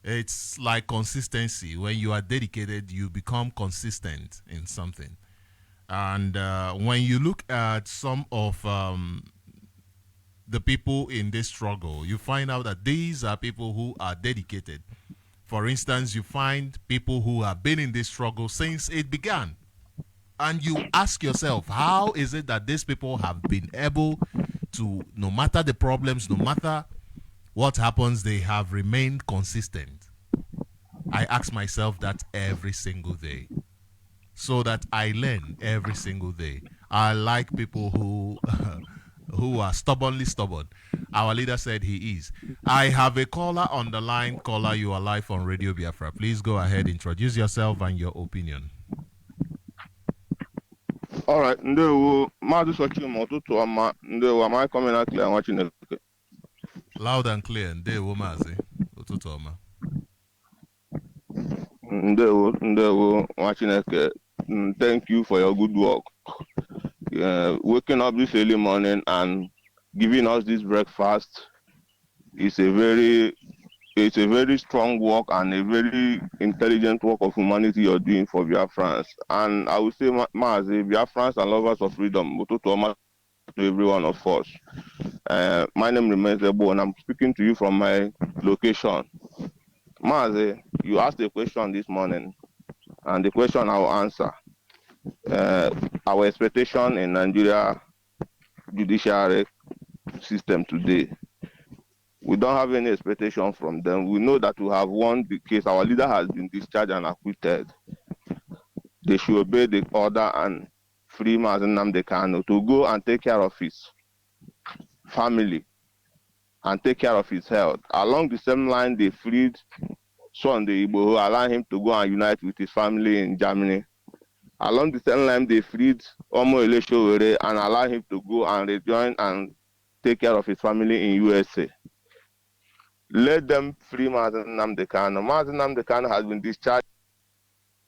Speaker 1: It's like consistency. When you are dedicated, you become consistent in something. And when you look at some of the people in this struggle, you find out that these are people who are dedicated. For instance, you find people who have been in this struggle since it began. And you ask yourself, how is it that these people have been able to, no matter the problems, no matter what happens, they have remained consistent? I ask myself that every single day, so that I learn every single day. I like people who who are stubbornly stubborn. Our leader said he is. I have a caller on the line. Caller, you are live on Radio Biafra. Please go ahead, introduce yourself and your opinion.
Speaker 4: All right, ndewo Mazi Sochima ụtụtụ ọma ndewo am I coming out clear nwa Chineke?
Speaker 1: Loud and clear. Ndewo Mazi. Ụtụtụ ọma.
Speaker 4: Ndewo nwa Chineke. Thank you for your good work. Waking up this early morning and giving us this breakfast is a very strong work and a very intelligent work of humanity you're doing for Biafrans. And I would say, Mazi, Biafrans and lovers of freedom, to every one of us. My name remains Ebo, and I'm speaking to you from my location. Mazi, you asked a question this morning, and the question I will answer. Our expectation in Nigeria judiciary system today. We don't have any expectation from them. We know that we have won the case. Our leader has been discharged and acquitted. They should obey the order and free Mazi Nnamdi Kanu to go and take care of his family and take care of his health. Along the same line, they freed Sunday Igbo, who allowed him to go and unite with his family in Germany. Along the same line, they freed Omo Eleshowere and allowed him to go and rejoin and take care of his family in USA. Let them free Mazi Nnamdi Kanu. Mazi Nnamdi Kanu has been discharged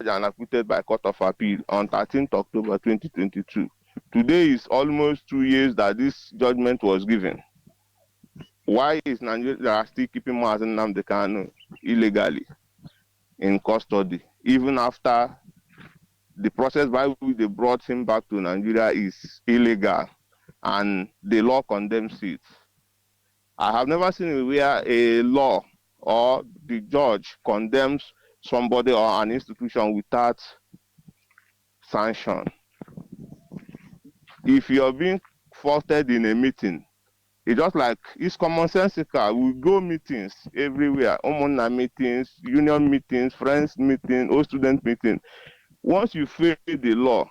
Speaker 4: and acquitted by Court of Appeal on 13th October 2022. Today is almost 2 years that this judgment was given. Why is Nigeria still keeping Mazi Nnamdi Kanu illegally in custody, even after the process by which they brought him back to Nigeria is illegal and the law condemns it? I have never seen where a law or the judge condemns somebody or an institution without sanction. If you're being faulted in a meeting, it's just like, it's commonsensical. We go meetings everywhere, Omona meetings, union meetings, friends meetings, old student meetings. Once you fail the law,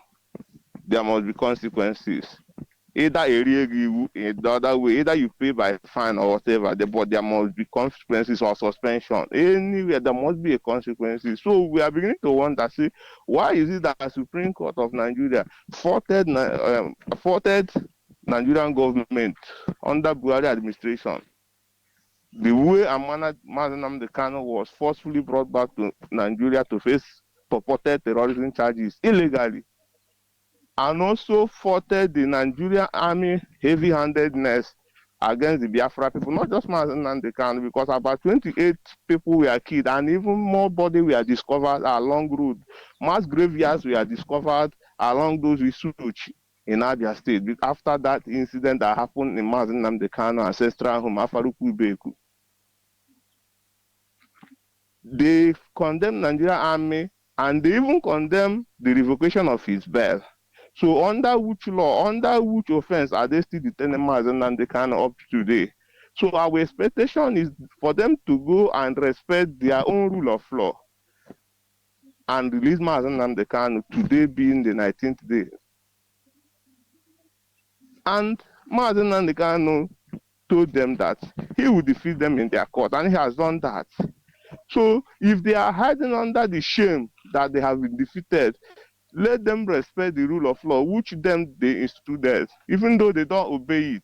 Speaker 4: there must be consequences. Either the other way, either you pay by fine or whatever, but there must be consequences or suspension. Anywhere, there must be a consequences. So we are beginning to wonder, see, why is it that the Supreme Court of Nigeria faulted Nigerian government under Buhari administration? The way and manner Mazi Nnamdi Kanu was forcefully brought back to Nigeria to face purported terrorism charges illegally, and also faulted the Nigerian army heavy-handedness against the Biafra people, not just Mazi Nnamdi Kanu, because about 28 people were killed and even more bodies were discovered along road. Mass graveyards were discovered along those Isuchi in Abia State after that incident that happened in Mazi Nnamdi Kanu ancestral home, Afaruku Ibeku. They condemned Nigerian army and they even condemned the revocation of his bail. So under which law, under which offense are they still detaining Mazi Nnamdi Kanu up to today? So our expectation is for them to go and respect their own rule of law and release Mazi Nnamdi Kanu, today being the 19th day. And Mazi Nnamdi Kanu told them that he would defeat them in their court, and he has done that. So if they are hiding under the shame that they have been defeated. Let them respect the rule of law, which them they instituted, even though they don't obey it.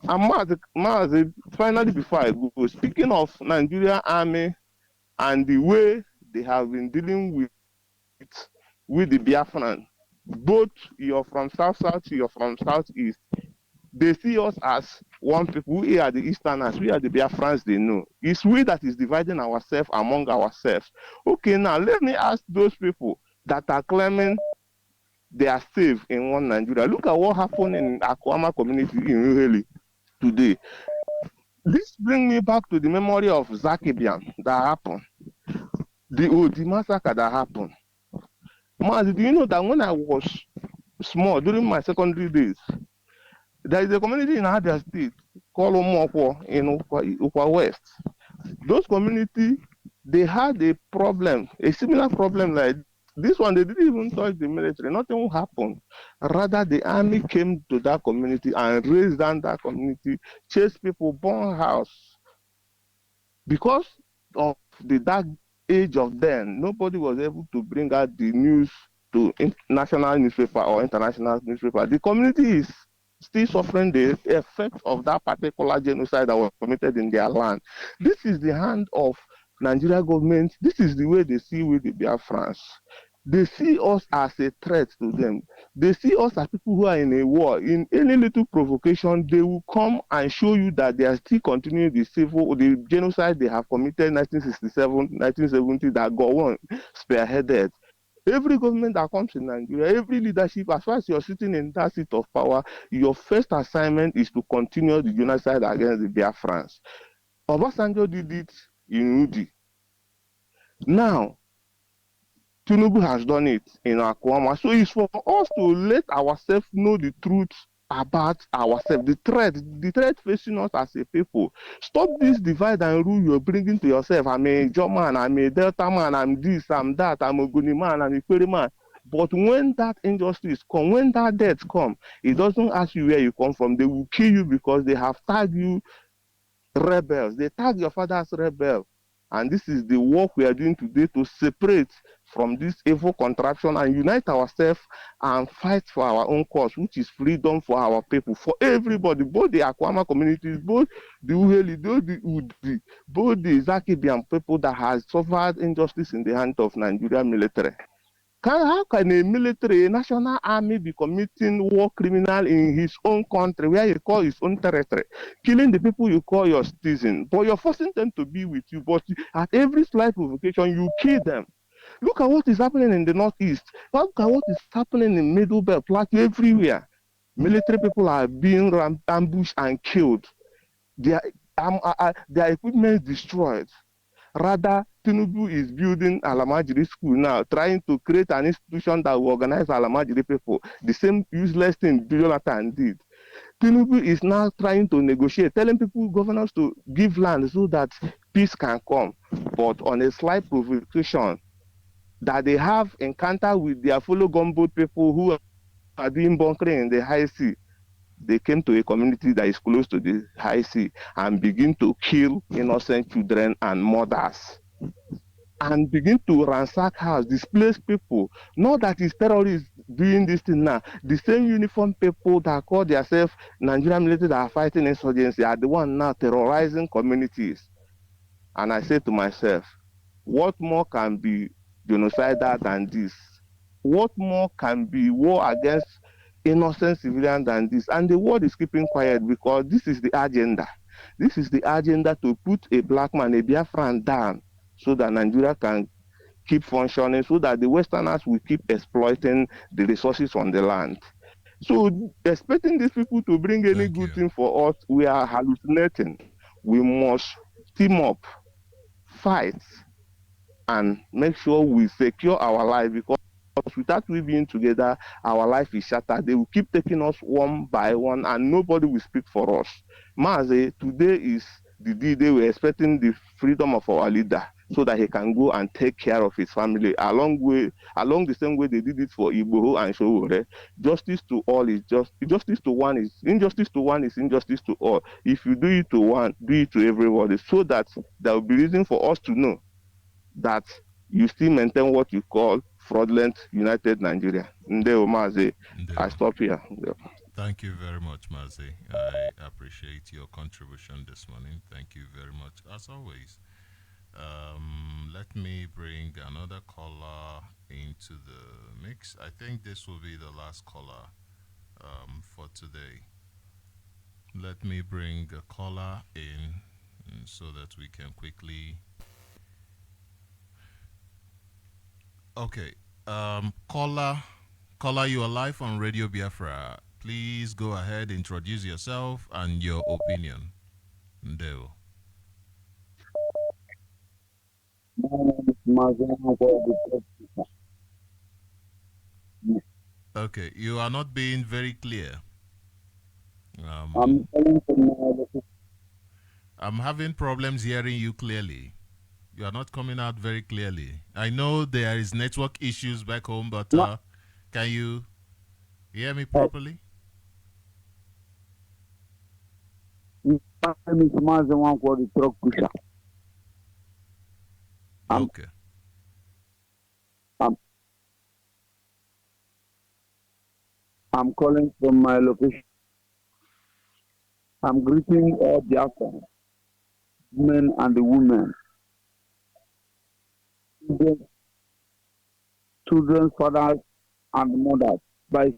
Speaker 4: And Mazi, finally, before I go, speaking of Nigeria Army and the way they have been dealing with the Biafran, both you're from South, you're from Southeast, they see us as one people. We are the Easterners, we are the Biafrans they know. It's we that is dividing ourselves among ourselves. Okay, now let me ask those people that are claiming they are safe in one Nigeria. Look at what happened in Akwama community in Uheli today. This brings me back to the memory of Zakibian that happened, the massacre that happened. Mazi, do you know that when I was small, during my secondary days, there is a community in Abia State called Omokwo in Ukwa West. Those community, they had a problem, a similar problem like this one. They didn't even touch the military. Nothing happened. Rather, the army came to that community and raised down that community, chased people, burn house. Because of the dark age of then, nobody was able to bring out the news to national newspaper or international newspaper. The community is still suffering the effect of that particular genocide that was committed in their land. This is the hand of Nigeria government. This is the way they see with the Biafrans. They see us as a threat to them. They see us as people who are in a war. In any little provocation, they will come and show you that they are still continuing the genocide they have committed in 1967, 1970 that got one spearheaded. Every government that comes in Nigeria, every leadership, as far as you're sitting in that seat of power, your first assignment is to continue the genocide against the Biafrans. Obasanjo did it in Udi. Now, Tinubu has done it in Akwama. So it's for us to let ourselves know the truth about ourselves, the threat facing us as a people. Stop this divide and rule you're bringing to yourself. I'm a German, I'm a Delta man, I'm this, I'm that, I'm a Guni man, I'm a Query man. But when that injustice comes, when that death comes, it doesn't ask you where you come from. They will kill you because they have tagged you rebels. They tag your father as rebel. And this is the work we are doing today to separate from this evil contraption and unite ourselves and fight for our own cause, which is freedom for our people, for everybody, both the Akwama communities, both the Uheli, both the Udi, both the Zakibian people that has suffered injustice in the hands of Nigerian military. How can a military, a national army be committing war criminal in his own country where you call his own territory, killing the people you call your citizens, but you're forcing them to be with you, but at every slight provocation, you kill them. Look at what is happening in the Northeast. Look at what is happening in Middle Belt, Plateau, everywhere. Military people are being ambushed and killed. Their equipment destroyed. Rather, Tinubu is building Alamajiri school now, trying to create an institution that will organize Alamajiri people. The same useless thing Jonathan did. Tinubu is now trying to negotiate, telling people, governors to give land so that peace can come. But on a slight provocation, that they have encounter with their fellow gunboat people who are doing bunkering in the high sea. They came to a community that is close to the high sea and begin to kill innocent children and mothers and begin to ransack house, displace people. Not that it's terrorists doing this thing now. The same uniform people that call themselves Nigerian military that are fighting insurgency are the one now terrorizing communities. And I say to myself, what more can be genocidal than this? What more can be war against innocent civilians than this? And the world is keeping quiet because this is the agenda. This is the agenda to put a black man, a Biafran down so that Nigeria can keep functioning, so that the Westerners will keep exploiting the resources on the land. So expecting these people to bring any good thing for us, we are hallucinating. We must team up, fight, and make sure we secure our life, because without we being together, our life is shattered. They will keep taking us one by one and nobody will speak for us. Mazi, today is the day we're expecting the freedom of our leader so that he can go and take care of his family along the same way they did it for Igbo and Showore. Justice to all is justice to one is injustice to one is injustice to all. If you do it to one, do it to everybody, so that there will be reason for us to know that you still maintain what you call fraudulent United Nigeria. Ndewo Mazi. I stop here.
Speaker 1: Thank you very much, Mazi. I appreciate your contribution this morning. Thank you very much. As always, let me bring another caller into the mix. I think this will be the last caller for today. Let me bring a caller in so that we can quickly. Okay, caller, you are live on Radio Biafra. Please go ahead, introduce yourself and your opinion. Ndeo. Okay, you are not being very clear. I'm having problems hearing you clearly. You are not coming out very clearly. I know there is network issues back home, but can you hear me properly? Okay.
Speaker 5: I'm calling from my location. I'm greeting all Biafra, men and the women, children, fathers, and mothers by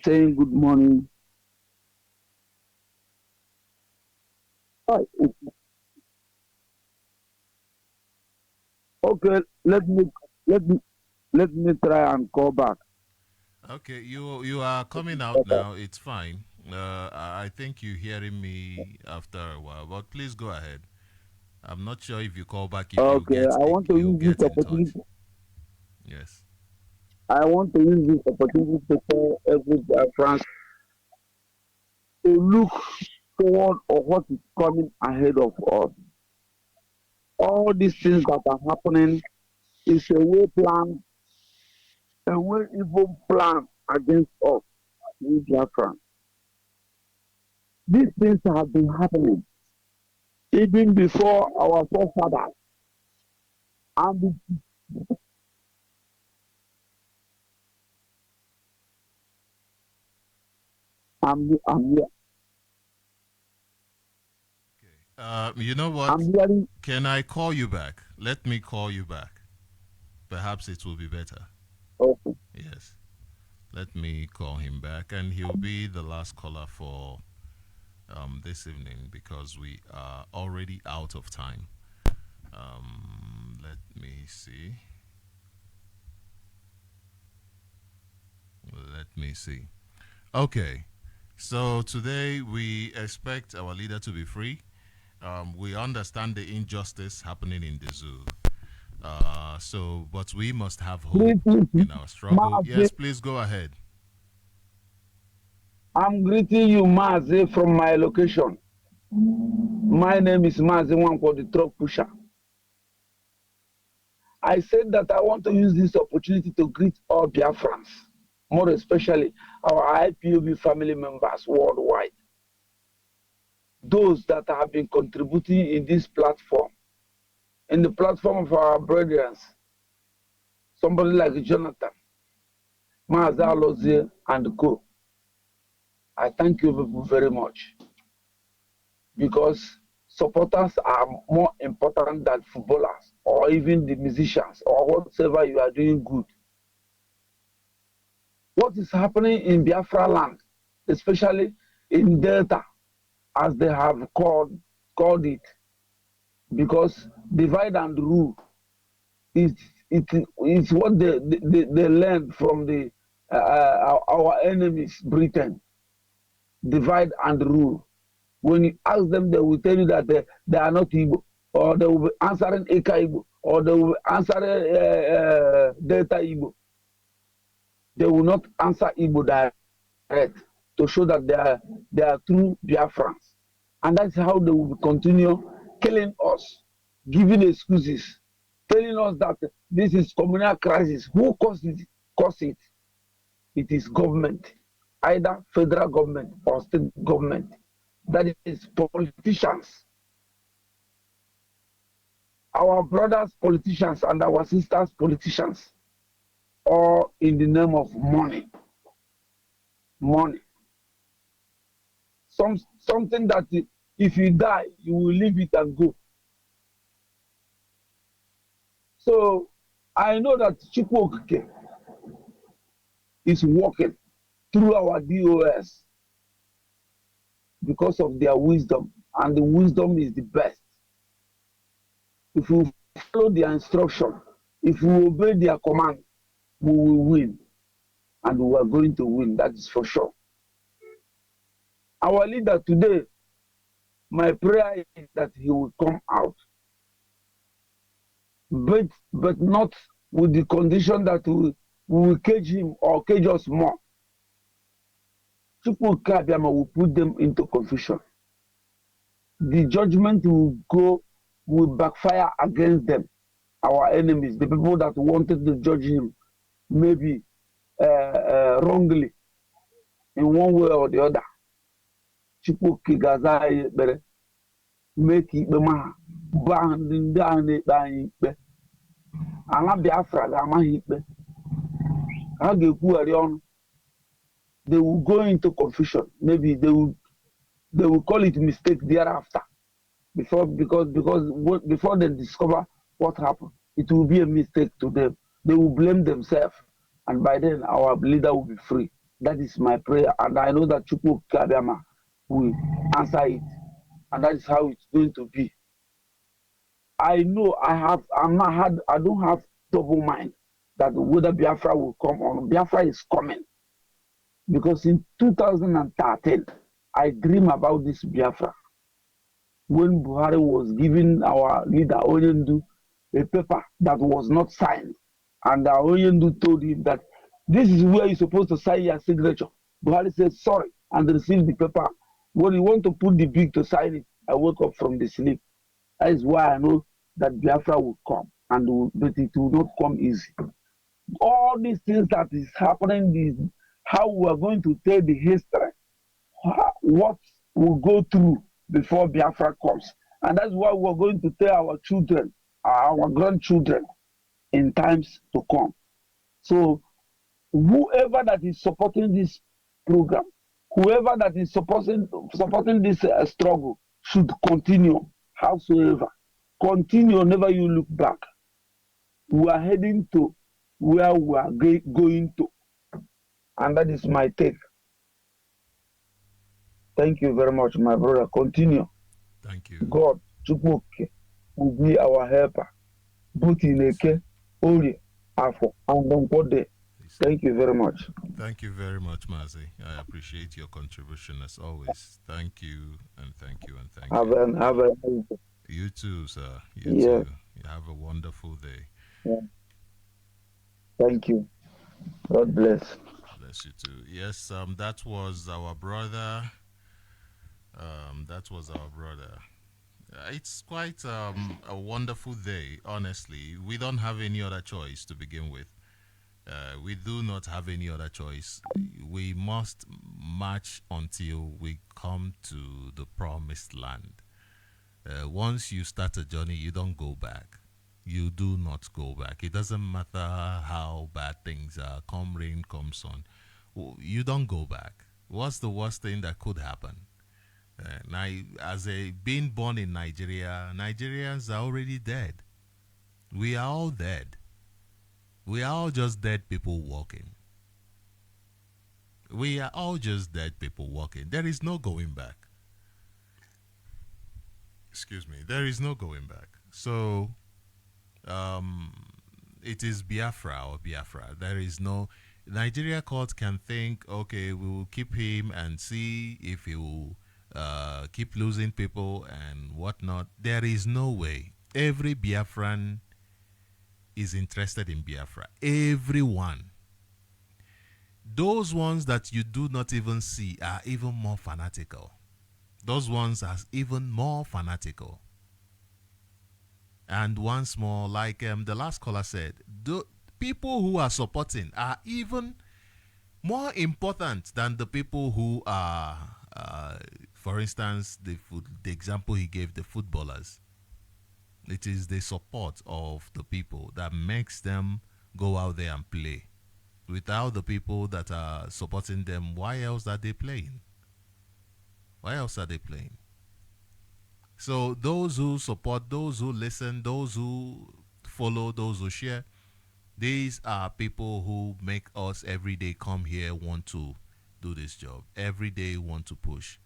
Speaker 5: saying good morning. Okay, let me try and call back.
Speaker 1: Okay, you are coming out now. It's fine. I think you're hearing me after a while, but please go ahead. I'm not sure if you call back if
Speaker 5: okay, I want to use this opportunity.
Speaker 1: Touch. Yes.
Speaker 5: I want to use this opportunity to tell every France to look forward of what is coming ahead of us. All these things that are happening is a way plan, a way evil plan against us, we Biafra. These things have been happening even before our forefathers. And I'm here.
Speaker 1: Okay. You know what? Can I call you back? Let me call you back. Perhaps it will be better.
Speaker 5: Okay.
Speaker 1: Yes. Let me call him back, and he'll be the last caller for this evening because we are already out of time. Let me see. Let me see. Okay. So today we expect our leader to be free. We understand the injustice happening in the zoo. But we must have hope in our struggle. Yes, please go ahead.
Speaker 5: I'm greeting you, Mazi, from my location. My name is Mazi, one for the truck pusher. I said that I want to use this opportunity to greet all Biafrans, more especially our IPOB family members worldwide. Those that have been contributing in this platform, in the platform of our brethren, somebody like Jonathan, Mazi Alozie, and co. I thank you people very much because supporters are more important than footballers or even the musicians or whatever you are doing good. What is happening in Biafra land, especially in Delta, as they have called it, because divide and rule is what they learned from our enemies, Britain. Divide and rule. When you ask them, they will tell you that they are not Igbo, or they will be answering Eka Igbo, or they will be answering Delta Igbo. They will not answer Igbo direct to show that they are true Biafrans. And that's how they will continue killing us, giving excuses, telling us that this is communal crisis. Who caused it? It is government, either federal government or state government. That is politicians. our brothers politicians and our sisters politicians, all in the name of money. Money. Something that if you die, you will leave it and go. So I know that Chukwuokike is working through our DOS because of their wisdom, and the wisdom is the best. If we follow their instruction, if we obey their command, we will win, and we are going to win, that is for sure. Our leader today, my prayer is that he will come out, but not with the condition that we will cage him or cage us more. Chukwuka will put them into confusion. The judgment will backfire against them, our enemies, the people that wanted to judge him, maybe wrongly, in one way or the other. Chukwuka gaza bere make ikpe ma ba ndị a na-ekpe anyị ikpe. Ala Biafra ga-amaghị ikpe. Ha ga-ekwugharị ọnụ. They will go into confusion. Maybe they will call it mistake thereafter. Before they discover what happened, it will be a mistake to them. They will blame themselves, and by then our leader will be free. That is my prayer, and I know that Chukwuka will answer it, and that is how it's going to be. I know I don't have double mind that whether Biafra will come or not. Biafra is coming. Because in 2013, I dream about this Biafra. When Buhari was giving our leader, Oyendu, a paper that was not signed. And Oyendu told him that this is where you're supposed to sign your signature. Buhari said, sorry, and received the paper. When you want to put the big to sign it, I woke up from the sleep. That is why I know that Biafra will come, but it will not come easy. All these things that is happening, how we are going to tell the history, what we'll go through before Biafra comes. And that's why we're going to tell our children, our grandchildren, in times to come. So whoever that is supporting this program, whoever that is supporting this struggle should continue, howsoever. Continue, never you look back. We are heading to where we are going to. And that is my take. Thank you very much, my brother. Continue.
Speaker 1: Thank you.
Speaker 5: God, Chukwuke, will be our helper. Butineke, Ori, Afo, and Donkode. Thank you very much.
Speaker 1: Thank you very much, Mazi. I appreciate your contribution as always. Thank you, and thank you, and thank you.
Speaker 5: Have a
Speaker 1: You too, sir. You too. You have a wonderful day.
Speaker 5: Yeah. Thank you. God bless.
Speaker 1: Bless you too. Yes, that was our brother. It's quite a wonderful day, honestly. We don't have any other choice to begin with. We do not have any other choice. We must march until we come to the promised land. Once you start a journey, you don't go back. You do not go back. It doesn't matter how bad things are. Come rain, come sun. You don't go back. What's the worst thing that could happen? Now, being born in Nigeria, Nigerians are already dead. We are all dead. We are all just dead people walking. We are all just dead people walking. There is no going back. Excuse me. There is no going back. So, it is Biafra or Biafra. There is no... Nigeria court can think, okay, we will keep him and see if he will keep losing people and whatnot. There is no way. Every Biafran is interested in Biafra. Everyone. Those ones that you do not even see are even more fanatical. Those ones are even more fanatical. And once more, like the last caller said, the people who are supporting are even more important than the people who are, for instance, the example he gave, the footballers. It is the support of the people that makes them go out there and play. Without the people that are supporting them, why else are they playing? Why else are they playing? So those who support, those who listen, those who follow, those who share, these are people who make us every day come here want to do this job. Every day want to push.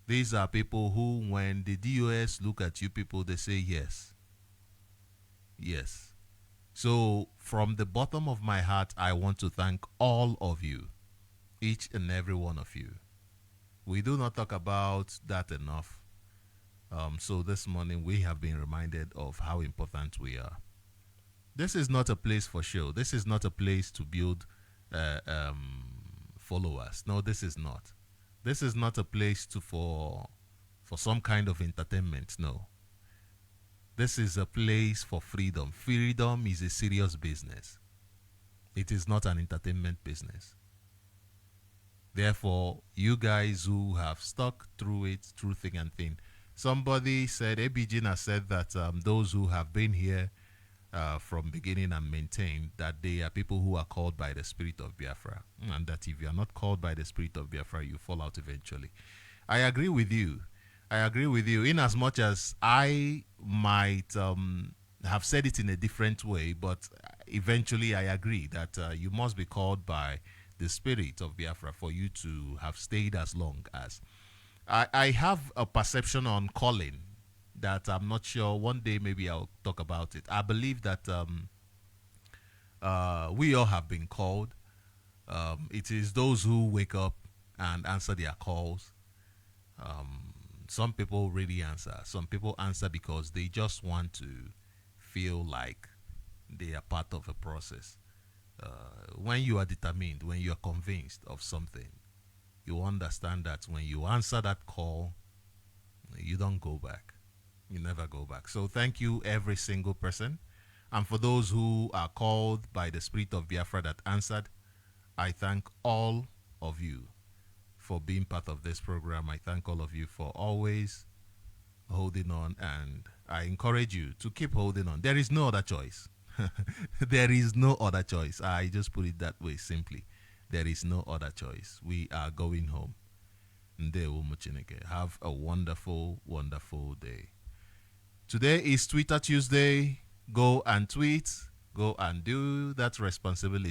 Speaker 1: These are people who, when the DOS look at you people, they say yes. Yes. So from the bottom of my heart, I want to thank all of you, each and every one of you. We do not talk about that enough. So this morning we have been reminded of how important we are. This is not a place for show. This is not a place to build followers. No, this is not. This is not a place for some kind of entertainment. No. This is a place for freedom. Freedom is a serious business. It is not an entertainment business. Therefore, you guys who have stuck through it, through thick and thin. Somebody said, Abijina said that those who have been here from beginning and maintained that they are people who are called by the spirit of Biafra, and that if you are not called by the spirit of Biafra, you fall out eventually. I agree with you. I agree with you. In as much as I might have said it in a different way, but eventually I agree that you must be called by the spirit of Biafra for you to have stayed as long as. I have a perception on calling that I'm not sure. One day maybe I'll talk about it. I believe that we all have been called. It is those who wake up and answer their calls. Some people really answer. Some people answer because they just want to feel like they are part of a process. When you are determined, when you are convinced of something, you understand that when you answer that call, you don't go back. You never go back. So thank you, every single person. And for those who are called by the spirit of Biafra that answered, I thank all of you for being part of this program. I thank all of you for always holding on, and I encourage you to keep holding on. There is no other choice. There is no other choice. I just put it that way simply. There is no other choice. We are going home. Have a wonderful, wonderful day. Today is Twitter Tuesday. Go and tweet. Go and do that responsibility.